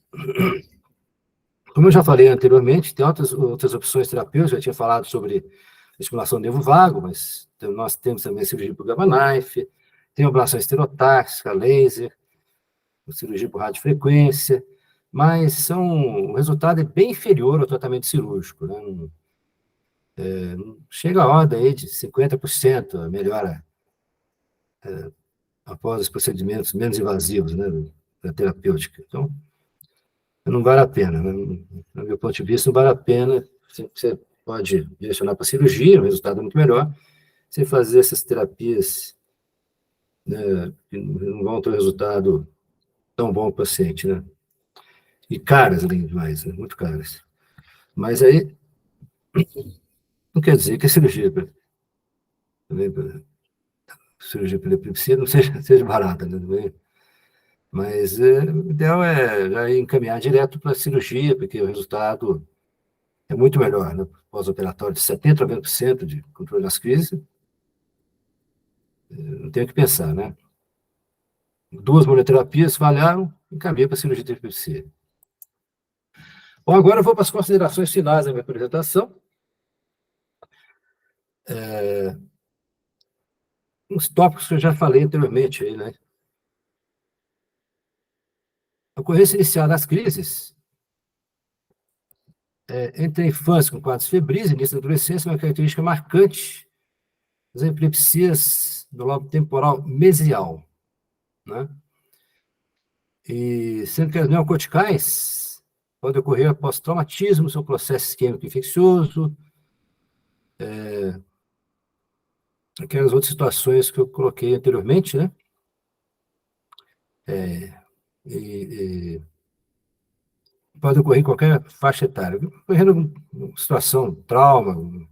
como eu já falei anteriormente, tem outras opções terapêuticas, já tinha falado sobre estimulação do nervo vago, mas nós temos também cirurgia por gamma knife, tem ablação estereotáxica, laser, cirurgia por radiofrequência, mas o resultado é bem inferior ao tratamento cirúrgico, né? Chega a ordem aí de 50% a melhora após os procedimentos menos invasivos, né, da terapêutica. Então, não vale a pena, né? Do meu ponto de vista, não vale a pena. Você pode direcionar para cirurgia, o resultado é muito melhor. Você fazer essas terapias, né, que não vão ter um resultado tão bom para o paciente, né? E caras, além de mais, né? Muito caras. Mas aí, não quer dizer que a cirurgia pela epilepsia não seja barata, né? Mas o ideal é já encaminhar direto para a cirurgia, porque o resultado é muito melhor, né? Pós-operatório de 70% a 90% de controle das crises, não tem o que pensar, né? 2 monoterapias falharam, encaminha para a cirurgia de epilepsia. Bom, agora eu vou para as considerações finais da minha apresentação. Uns tópicos que eu já falei anteriormente aí, né? A ocorrência inicial das crises entre a infância com quadros febris e início da adolescência é uma característica marcante das epilepsias do lobo temporal mesial, né? E sendo que as neocorticais pode ocorrer após traumatismo, seu processo isquêmico infeccioso, aquelas outras situações que eu coloquei anteriormente, né? E pode ocorrer em qualquer faixa etária. Ocorrendo uma situação, trauma,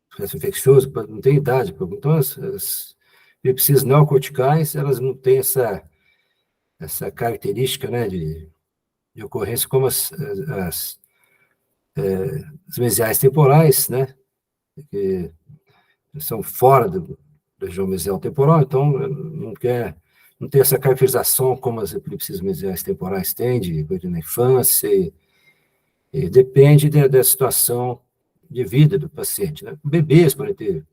processo infeccioso, não tem idade. Então, as epilepsias neocorticais, elas não têm essa característica, né, de ocorrência como as mesiais temporais, né, que são fora da região mesial temporal, então não tem essa caracterização como as epilepsias mesiais temporais têm, na infância, e depende da situação de vida do paciente, né. Bebês podem ter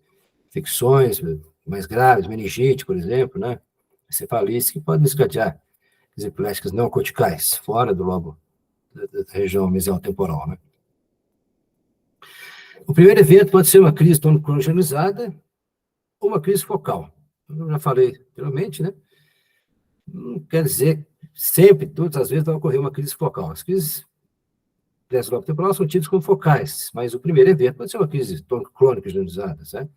infecções mais graves, meningite, por exemplo, né, encefalites, que podem desencadear as epiléticas não corticais, fora do lobo da região mesial temporal, né. O primeiro evento pode ser uma crise tônico-clônica generalizada ou uma crise focal. Eu já falei anteriormente, né? Não quer dizer sempre, todas as vezes, vai ocorrer uma crise focal. As crises desse lobo temporal são tidas como focais, mas o primeiro evento pode ser uma crise tônico-clônica generalizada, certo?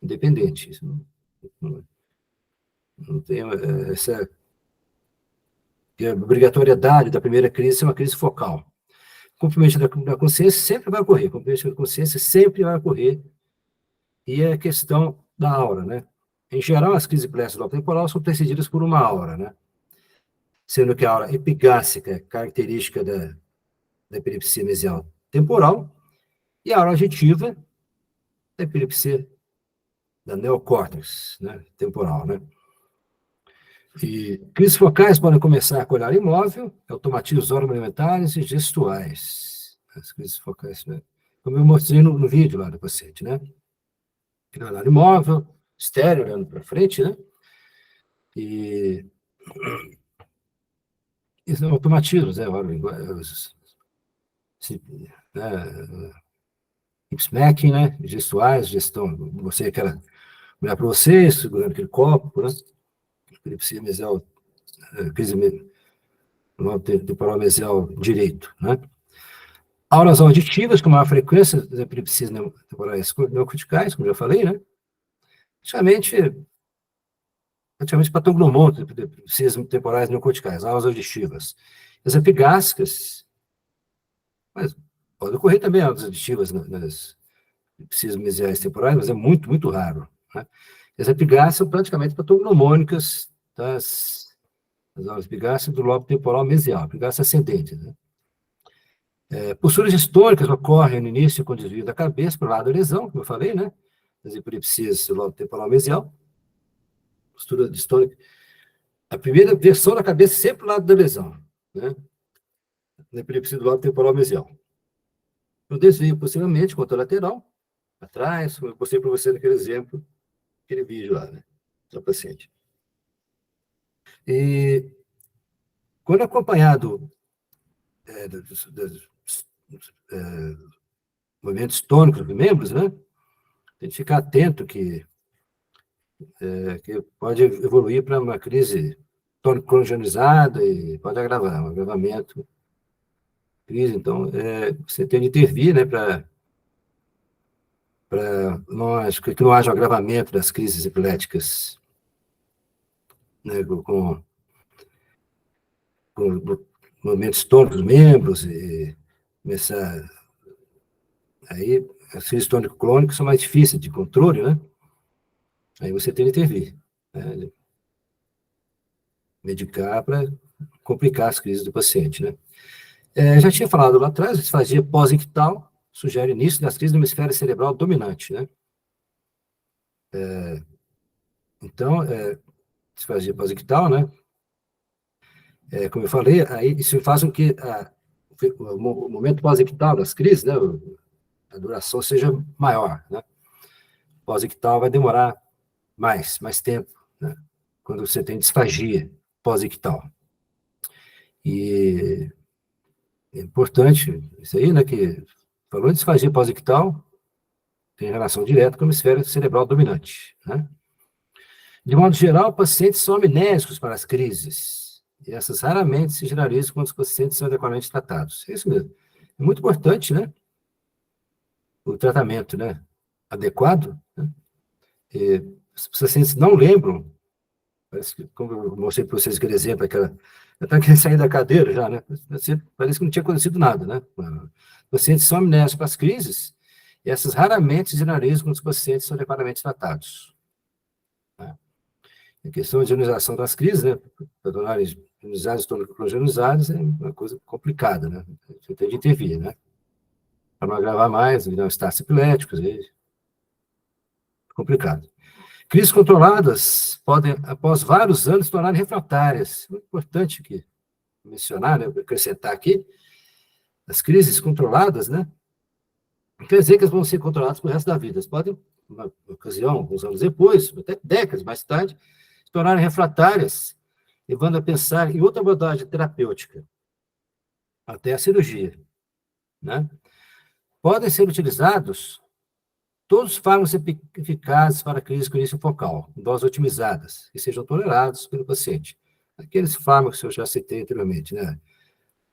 Independente. Isso não tem essa obrigatoriedade da primeira crise ser uma crise focal. Comprometimento da consciência sempre vai ocorrer, comprometimento da consciência sempre vai ocorrer, e é a questão da aura, né? Em geral, as crises epiléticas do lobo temporal são precedidas por uma aura, né? Sendo que a aura epigástrica é característica da epilepsia mesial temporal, e a aura adjetiva da epilepsia da neocórtex, né, temporal, né? E crises focais podem começar com olhar imóvel, automatismos oromoalimentares e gestuais. As crises focais, né? Como eu mostrei no vídeo lá do paciente, né? Olhar imóvel, estéreo, olhando para frente, né? E são automatismos, né? Smacking, né? Gestuais, gestão. Você quer olhar para você, segurando aquele copo, né? Epilepsia mesial, crise temporal mesial direito, né? Auras auditivas, com maior frequência das epilepsias temporais neocorticais, como já falei, né? Praticamente patognomônio de epilepsias temporais neocorticais, auras auditivas. As epigástricas, mas pode ocorrer também auras auditivas nas epilepsias mesiais temporais, mas é muito, muito raro, né? As epigástricas são praticamente patognomônicas das auras epigástricas do lobo temporal mesial, epigastria ascendente, né? Posturas históricas ocorrem no início com desvio da cabeça para o lado da lesão, como eu falei, né? As epilepsias do lobo temporal mesial. Postura distônica. A primeira versão da cabeça é sempre para o lado da lesão, né? Na epilepsia do lobo temporal mesial. O desvio posteriormente, contralateral, atrás, como eu mostrei para você naquele exemplo, aquele vídeo lá, né? Do paciente. E quando acompanhado movimentos tônicos dos membros, né? Tem que ficar atento que pode evoluir para uma crise tônico-clonizada e pode agravar, um agravamento. Crise, então, você tem de intervir, né, para que não haja um agravamento das crises epiléticas, né, com movimentos tônicos dos membros, e começar. Aí, as crises tônico-clônicas são mais difíceis de controle, né? Aí você tem de intervir, né? Medicar para complicar as crises do paciente, né? Já tinha falado lá atrás, disfagia pós-ictal sugere início das crises do hemisfério cerebral dominante, né? Então, disfagia pós-ictal, né? Como eu falei, aí isso faz com que o momento pós-ictal das crises, né, a duração seja maior, né? Pós-ictal vai demorar mais tempo, né? Quando você tem disfagia pós-ictal. E é importante isso aí, né, que falou em disfagia pós-ictal, tem relação direta com o hemisfério cerebral dominante, né? De modo geral, pacientes são amnésicos para as crises, e essas raramente se generalizam quando os pacientes são adequadamente tratados. É isso mesmo. É muito importante, né? O tratamento, né? Adequado, né? E os pacientes não lembram, parece que, como eu mostrei para vocês aquele exemplo, eu estava querendo sair da cadeira já, né? Parece que não tinha acontecido nada, né? Os pacientes são amnésicos para as crises, e essas raramente se generalizam quando os pacientes são adequadamente tratados. Né? A questão de ionização das crises, né? Pulmonares ionizadas, ionizadas, é uma coisa complicada, né? Você tem de intervir, né? Para não agravar mais, virar um estágio epilético, é complicado. Crises controladas podem, após vários anos, se tornarem refratárias. É importante aqui mencionar, né? Acrescentar aqui, as crises controladas, né? Não quer dizer que elas vão ser controladas para o resto da vida. Elas podem, numa ocasião, alguns anos depois, até décadas mais tarde, se tornarem refratárias, levando a pensar em outra abordagem terapêutica, até a cirurgia, né? Podem ser utilizados todos os fármacos eficazes para a crise com início focal, em doses otimizadas, que sejam tolerados pelo paciente. Aqueles fármacos que eu já citei anteriormente, né?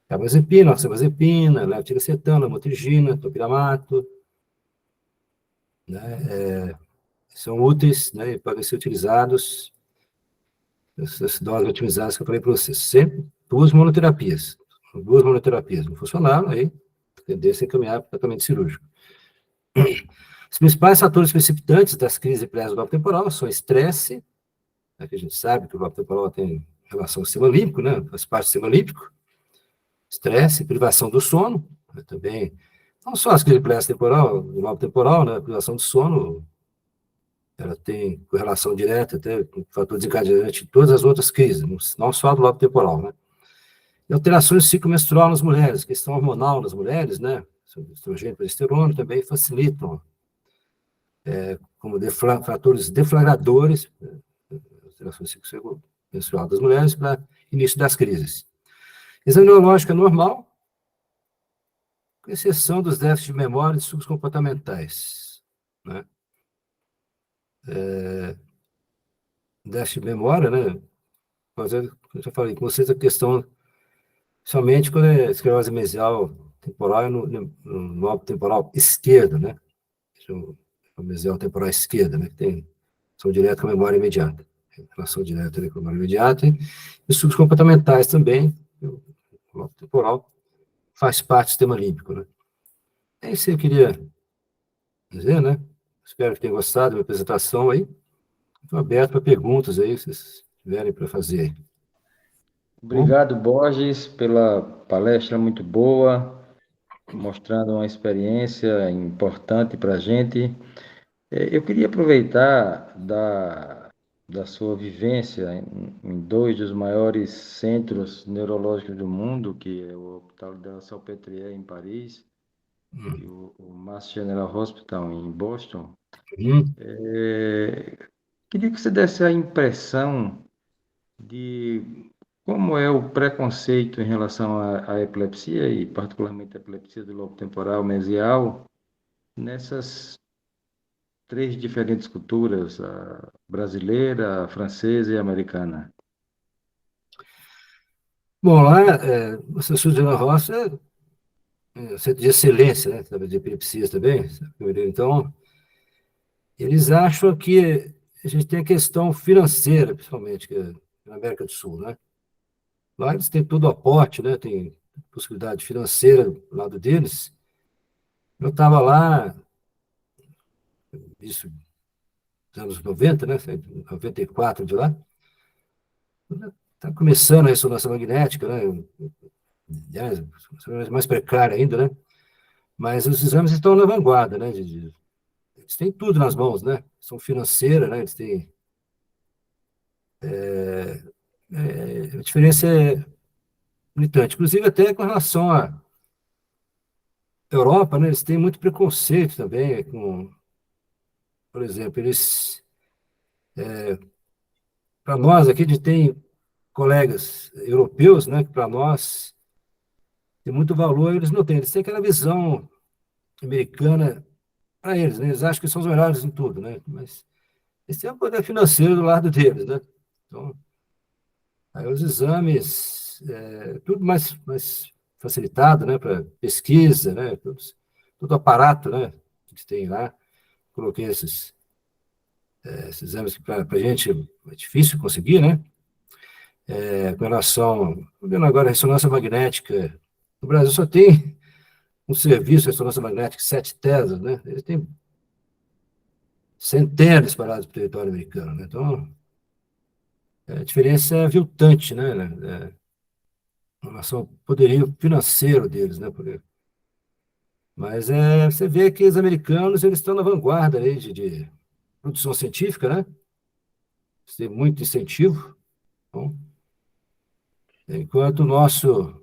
Carbamazepina, oxazepina, levetiracetam, lamotrigina, topiramato, né? São úteis, né? E podem ser utilizados, essas doses otimizadas que eu falei para vocês. Sempre duas monoterapias. Duas monoterapias não funcionaram, aí a tendência é encaminhar para tratamento cirúrgico. Os principais fatores precipitantes das crises epiléticas do lobo temporal são estresse, né, que a gente sabe que o lobo temporal tem relação ao sistema límbico, né, faz parte do sistema límbico, estresse, privação do sono, né, também, não só as crises epiléticas temporal, do lobo temporal, né, a privação do sono, ela tem correlação direta até com o fator desencadeante de todas as outras crises, não só do lobo temporal, né. E alterações do ciclo menstrual nas mulheres, questão hormonal nas mulheres, né, estrogênio e progesterona também facilitam como fatores deflagradores, alterações do ciclo menstrual das mulheres para início das crises. Exame neurológico é normal, com exceção dos déficits de memória e distúrbios comportamentais. Né? Déficit de memória, né? Mas eu já falei com vocês a questão, somente quando é esclerose mesial temporal no lobo temporal esquerdo, né? O mesial temporal esquerda, né? Que tem relação direta com a memória imediata. Relação direta com a memória imediata. E distúrbios comportamentais também, o lobo temporal faz parte do sistema límbico, né? É isso que eu queria dizer, né? Espero que tenham gostado da minha apresentação aí. Estou aberto para perguntas aí, se vocês tiverem para fazer. Bom? Obrigado, Borges, pela palestra muito boa, mostrando uma experiência importante para a gente. Eu queria aproveitar da sua vivência em dois dos maiores centros neurológicos do mundo, que é o Hospital de la Salpêtrière, em Paris, e o Mass General Hospital, em Boston. Queria que você desse a impressão de como é o preconceito em relação à epilepsia, e particularmente a epilepsia do lobo temporal mesial, nessas três diferentes culturas, a brasileira, a francesa e a americana. Bom, lá, o Instituto de La Roça é centro de excelência, né? Sabe, de epilepsias também. Então, eles acham que a gente tem a questão financeira, principalmente, que é na América do Sul, né? Lá eles têm todo o aporte, né? Tem possibilidade financeira do lado deles. Eu estava lá, isso, nos anos 90, né? 94 de lá. Está começando a ressonância magnética, né? Mais precária ainda, né? Mas os exames estão na vanguarda, né? Eles têm tudo nas mãos, né? São financeiras, né? Eles têm. A diferença é gritante. Inclusive, até com relação à Europa, né? Eles têm muito preconceito também com, por exemplo, eles. Para nós aqui, a gente tem colegas europeus, né? Que para nós tem muito valor, eles não têm. Eles têm aquela visão americana para eles, né? Eles acham que são os melhores em tudo, né? Mas esse é o poder financeiro do lado deles, né? Então, Aí os exames, tudo mais facilitado, né, para pesquisa, né, todo aparato, né, que tem lá. Coloquei esses exames que para a gente é difícil conseguir, né? Com relação, estou vendo agora a ressonância magnética. No Brasil só tem um serviço de ressonância magnética 7 Tesla, né? Eles têm centenas espalhadas pelo território americano, né? Então, a diferença é aviltante, né? Em relação ao poderio financeiro deles, né? Mas você vê que os americanos eles estão na vanguarda aí de produção científica, né? Eles têm muito incentivo. Bom, enquanto o nosso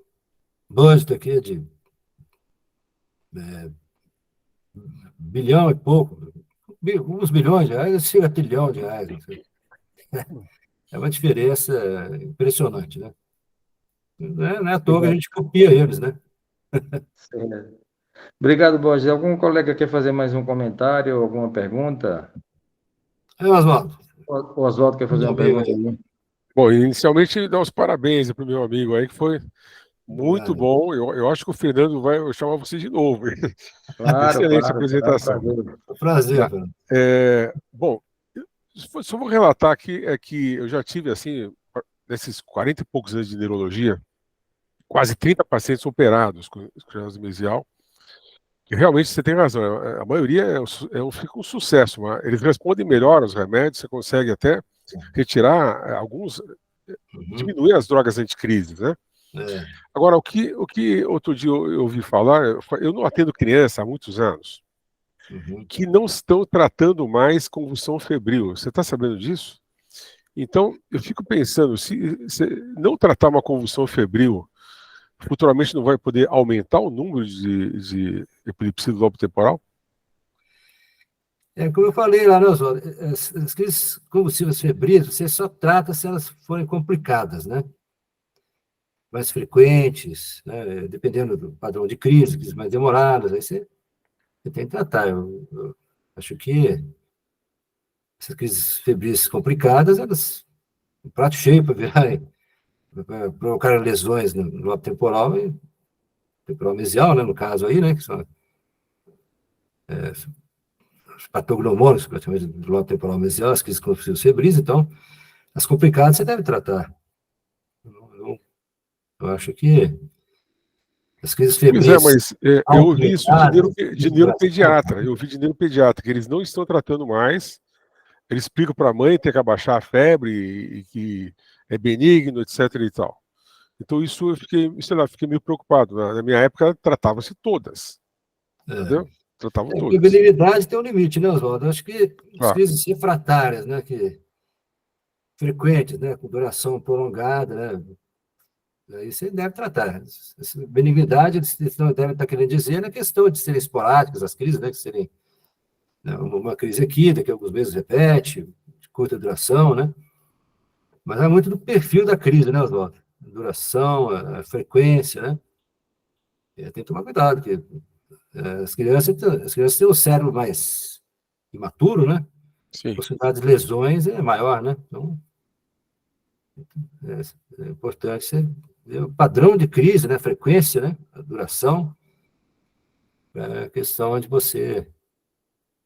budget aqui é de bilhão e pouco, uns bilhões de reais, chega a trilhão de reais. Não sei. É uma diferença impressionante, né? Não é à toa que a gente copia eles, né? Certo. Obrigado, Borges. Algum colega quer fazer mais um comentário, alguma pergunta? Oswaldo, O Oswaldo quer fazer meu uma amigo pergunta aí. aí. Bom, inicialmente, dar os parabéns para o meu amigo aí, que foi muito Obrigado. bom. Eu acho que o Fernando vai chamar você de novo. Claro, Excelente claro, será um apresentação. prazer. É um prazer, Tá. Fernando. Bom, só vou relatar aqui que eu já tive, assim, nesses 40 e poucos anos de neurologia, quase 30 pacientes operados com esclerose mesial. E realmente você tem razão, a maioria fica um sucesso, mas eles respondem melhor aos remédios, você consegue até retirar alguns, Uhum. diminuir as drogas anticrises, né? É, Agora, o que outro dia eu ouvi falar, eu não atendo criança há muitos anos, uhum. que não estão tratando mais convulsão febril. Você está sabendo disso? Então, eu fico pensando, se não tratar uma convulsão febril, futuramente não vai poder aumentar o número de epilepsia do lobo temporal? Como eu falei lá, né, Oswaldo? As crises convulsivas febris, você só trata se elas forem complicadas, né? Mais frequentes, né? Dependendo do padrão de crise, crises mais demoradas, aí você tem que tratar. Eu acho que essas crises febris complicadas, elas um prato cheio para virar, para provocar lesões no lobo temporal e temporal mesial, né, no caso aí, né, que são os patognomônicos, praticamente, do lobo temporal mesial, as crises convulsivas febris, então, as complicadas você deve tratar. Eu acho que as crises Pois é, febris mas eu ouvi isso automediadas, de crises duração, neuropediatra. Eu ouvi de neuropediatra que eles não estão tratando mais. Eles explicam para a mãe ter que abaixar a febre e que é benigno, etc. e tal. Então isso eu fiquei, sei lá, fiquei meio preocupado. Na minha época tratava-se todas, entendeu? Tratavam porque a todas. benignidade tem um limite, né, Oswaldo? Eu acho que as Ah, crises refratárias, né, que frequentes, né, com duração prolongada, né, aí você deve tratar. Essa benignidade, eles não devem estar querendo dizer na questão de serem esporádicas, as crises, né, que serem, né, uma crise aqui, daqui a alguns meses repete, de curta duração, né? Mas é muito do perfil da crise, né, Oswaldo? A duração, a frequência, né? E tem que tomar cuidado, porque as crianças têm o cérebro mais imaturo, né? A sim. possibilidade de lesões é maior, né? Então, é importante você ver o padrão de crise, né? A frequência, né? A duração, é a questão de você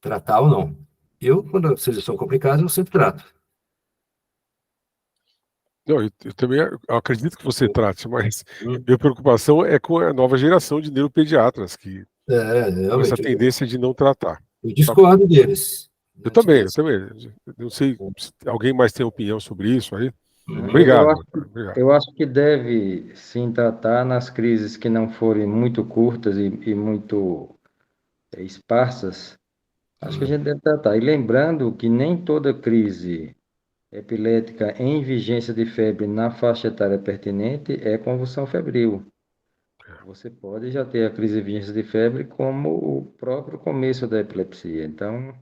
tratar ou não. Eu, quando as coisas são complicadas, eu sempre trato. Não, eu também acredito que você trate, mas Hum. minha preocupação é com a nova geração de neuropediatras, que com essa Realmente, tendência de não tratar. eu Tá? discordo deles. Eu Né? também, eu também. Não sei se alguém mais tem opinião sobre isso aí. Obrigado. Obrigado. Eu acho que deve sim tratar nas crises que não forem muito curtas e muito esparsas. Acho que a gente deve tratar. E lembrando que nem toda crise epilética em vigência de febre na faixa etária pertinente é convulsão febril. Você pode já ter a crise de vigência de febre como o próprio começo da epilepsia. Então,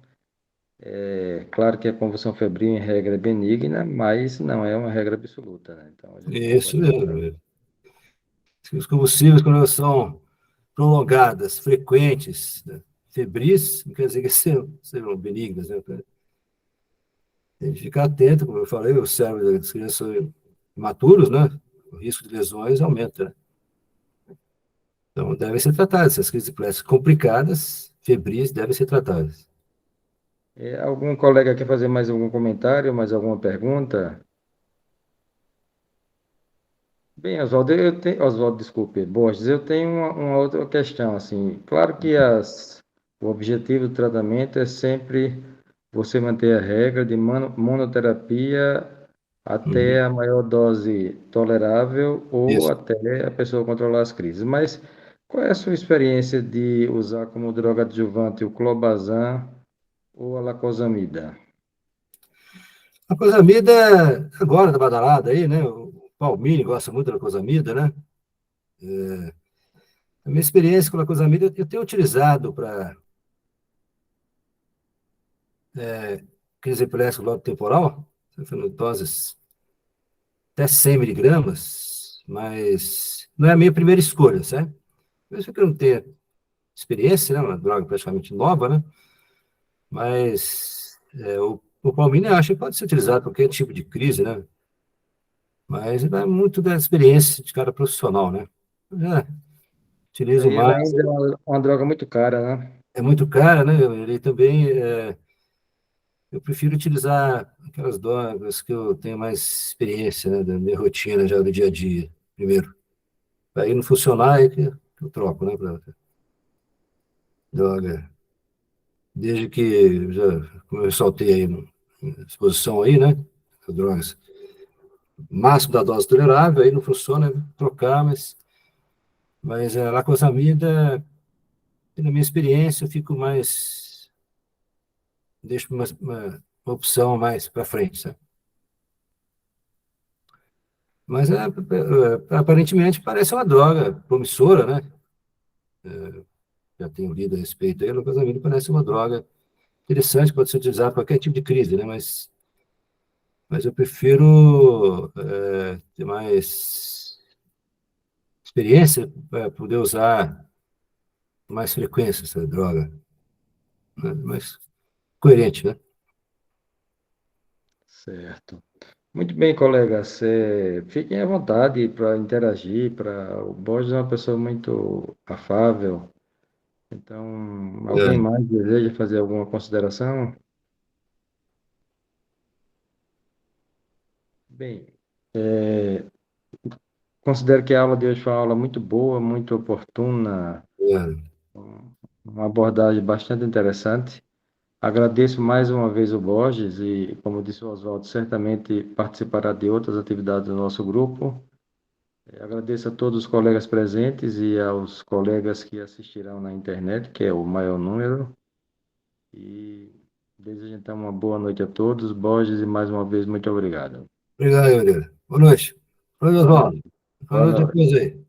é claro que a convulsão febril, em regra, é benigna, mas não é uma regra absoluta, né? Então, a gente não Isso pode deixar. mesmo. Os combustíveis, quando elas são prolongadas, frequentes, né? Febris, não quer dizer que sejam benignas, né? Tem que ficar atento, como eu falei, o cérebro das crianças imaturos, né? O risco de lesões aumenta, né? Então, devem ser tratadas. Essas crises epiléticas complicadas, febris, devem ser tratadas. Algum colega quer fazer mais algum comentário, mais alguma pergunta? Bem, Oswaldo, desculpe, Borges, eu tenho uma outra questão, assim, claro que o objetivo do tratamento é sempre você manter a regra de monoterapia até Uhum. a maior dose tolerável ou Isso. até a pessoa controlar as crises. Mas qual é a sua experiência de usar como droga adjuvante o clobazam ou a lacosamida? A cosamida, agora da badalada aí, né? O Palmini gosta muito da cosamida, né? A minha experiência com a cosamida, eu tenho utilizado para crise epilética lobo temporal, doses até 100 miligramas, mas não é a minha primeira escolha, sabe? Mesmo que eu não tenha experiência, né? Uma droga praticamente nova, né? Mas o Palmini eu acho que pode ser utilizado para qualquer tipo de crise, né? Mas vai muito da experiência de cada profissional, né? Eu já utilizo E ela mais, ainda é uma droga muito cara, né? é muito cara, né? Ele também, eu prefiro utilizar aquelas drogas que eu tenho mais experiência, né? Da minha rotina já do dia a dia, primeiro. Aí não funcionar, é que eu troco, né? Pra droga. Desde que, já, como eu ressaltei aí na exposição aí, né? As drogas. Máximo da dose tolerável, aí não funciona, trocar, mas a lacosamida, na minha experiência, eu fico mais, deixo uma opção mais para frente, sabe? Mas aparentemente parece uma droga promissora, né? Já tenho lido a respeito aí, a lacosamida parece uma droga interessante, pode ser utilizada para qualquer tipo de crise, né? Mas eu prefiro ter mais experiência para poder usar com mais frequência essa droga, né? Mais coerente, né? Certo. Muito bem, colegas. Fiquem à vontade para interagir. O Borges é uma pessoa muito afável. Então, alguém É, mais deseja fazer alguma consideração? Bem, considero que a aula de hoje foi uma aula muito boa, muito oportuna, é, uma abordagem bastante interessante. Agradeço mais uma vez o Borges e, como disse o Oswaldo, certamente participará de outras atividades do nosso grupo. Agradeço a todos os colegas presentes e aos colegas que assistirão na internet, que é o maior número. E desejo então uma boa noite a todos. Borges, e mais uma vez, muito obrigado. obrigado, Yuri. Boa noite. Boa noite, Boa Oswaldo. noite. Boa Falamos noite. depois aí.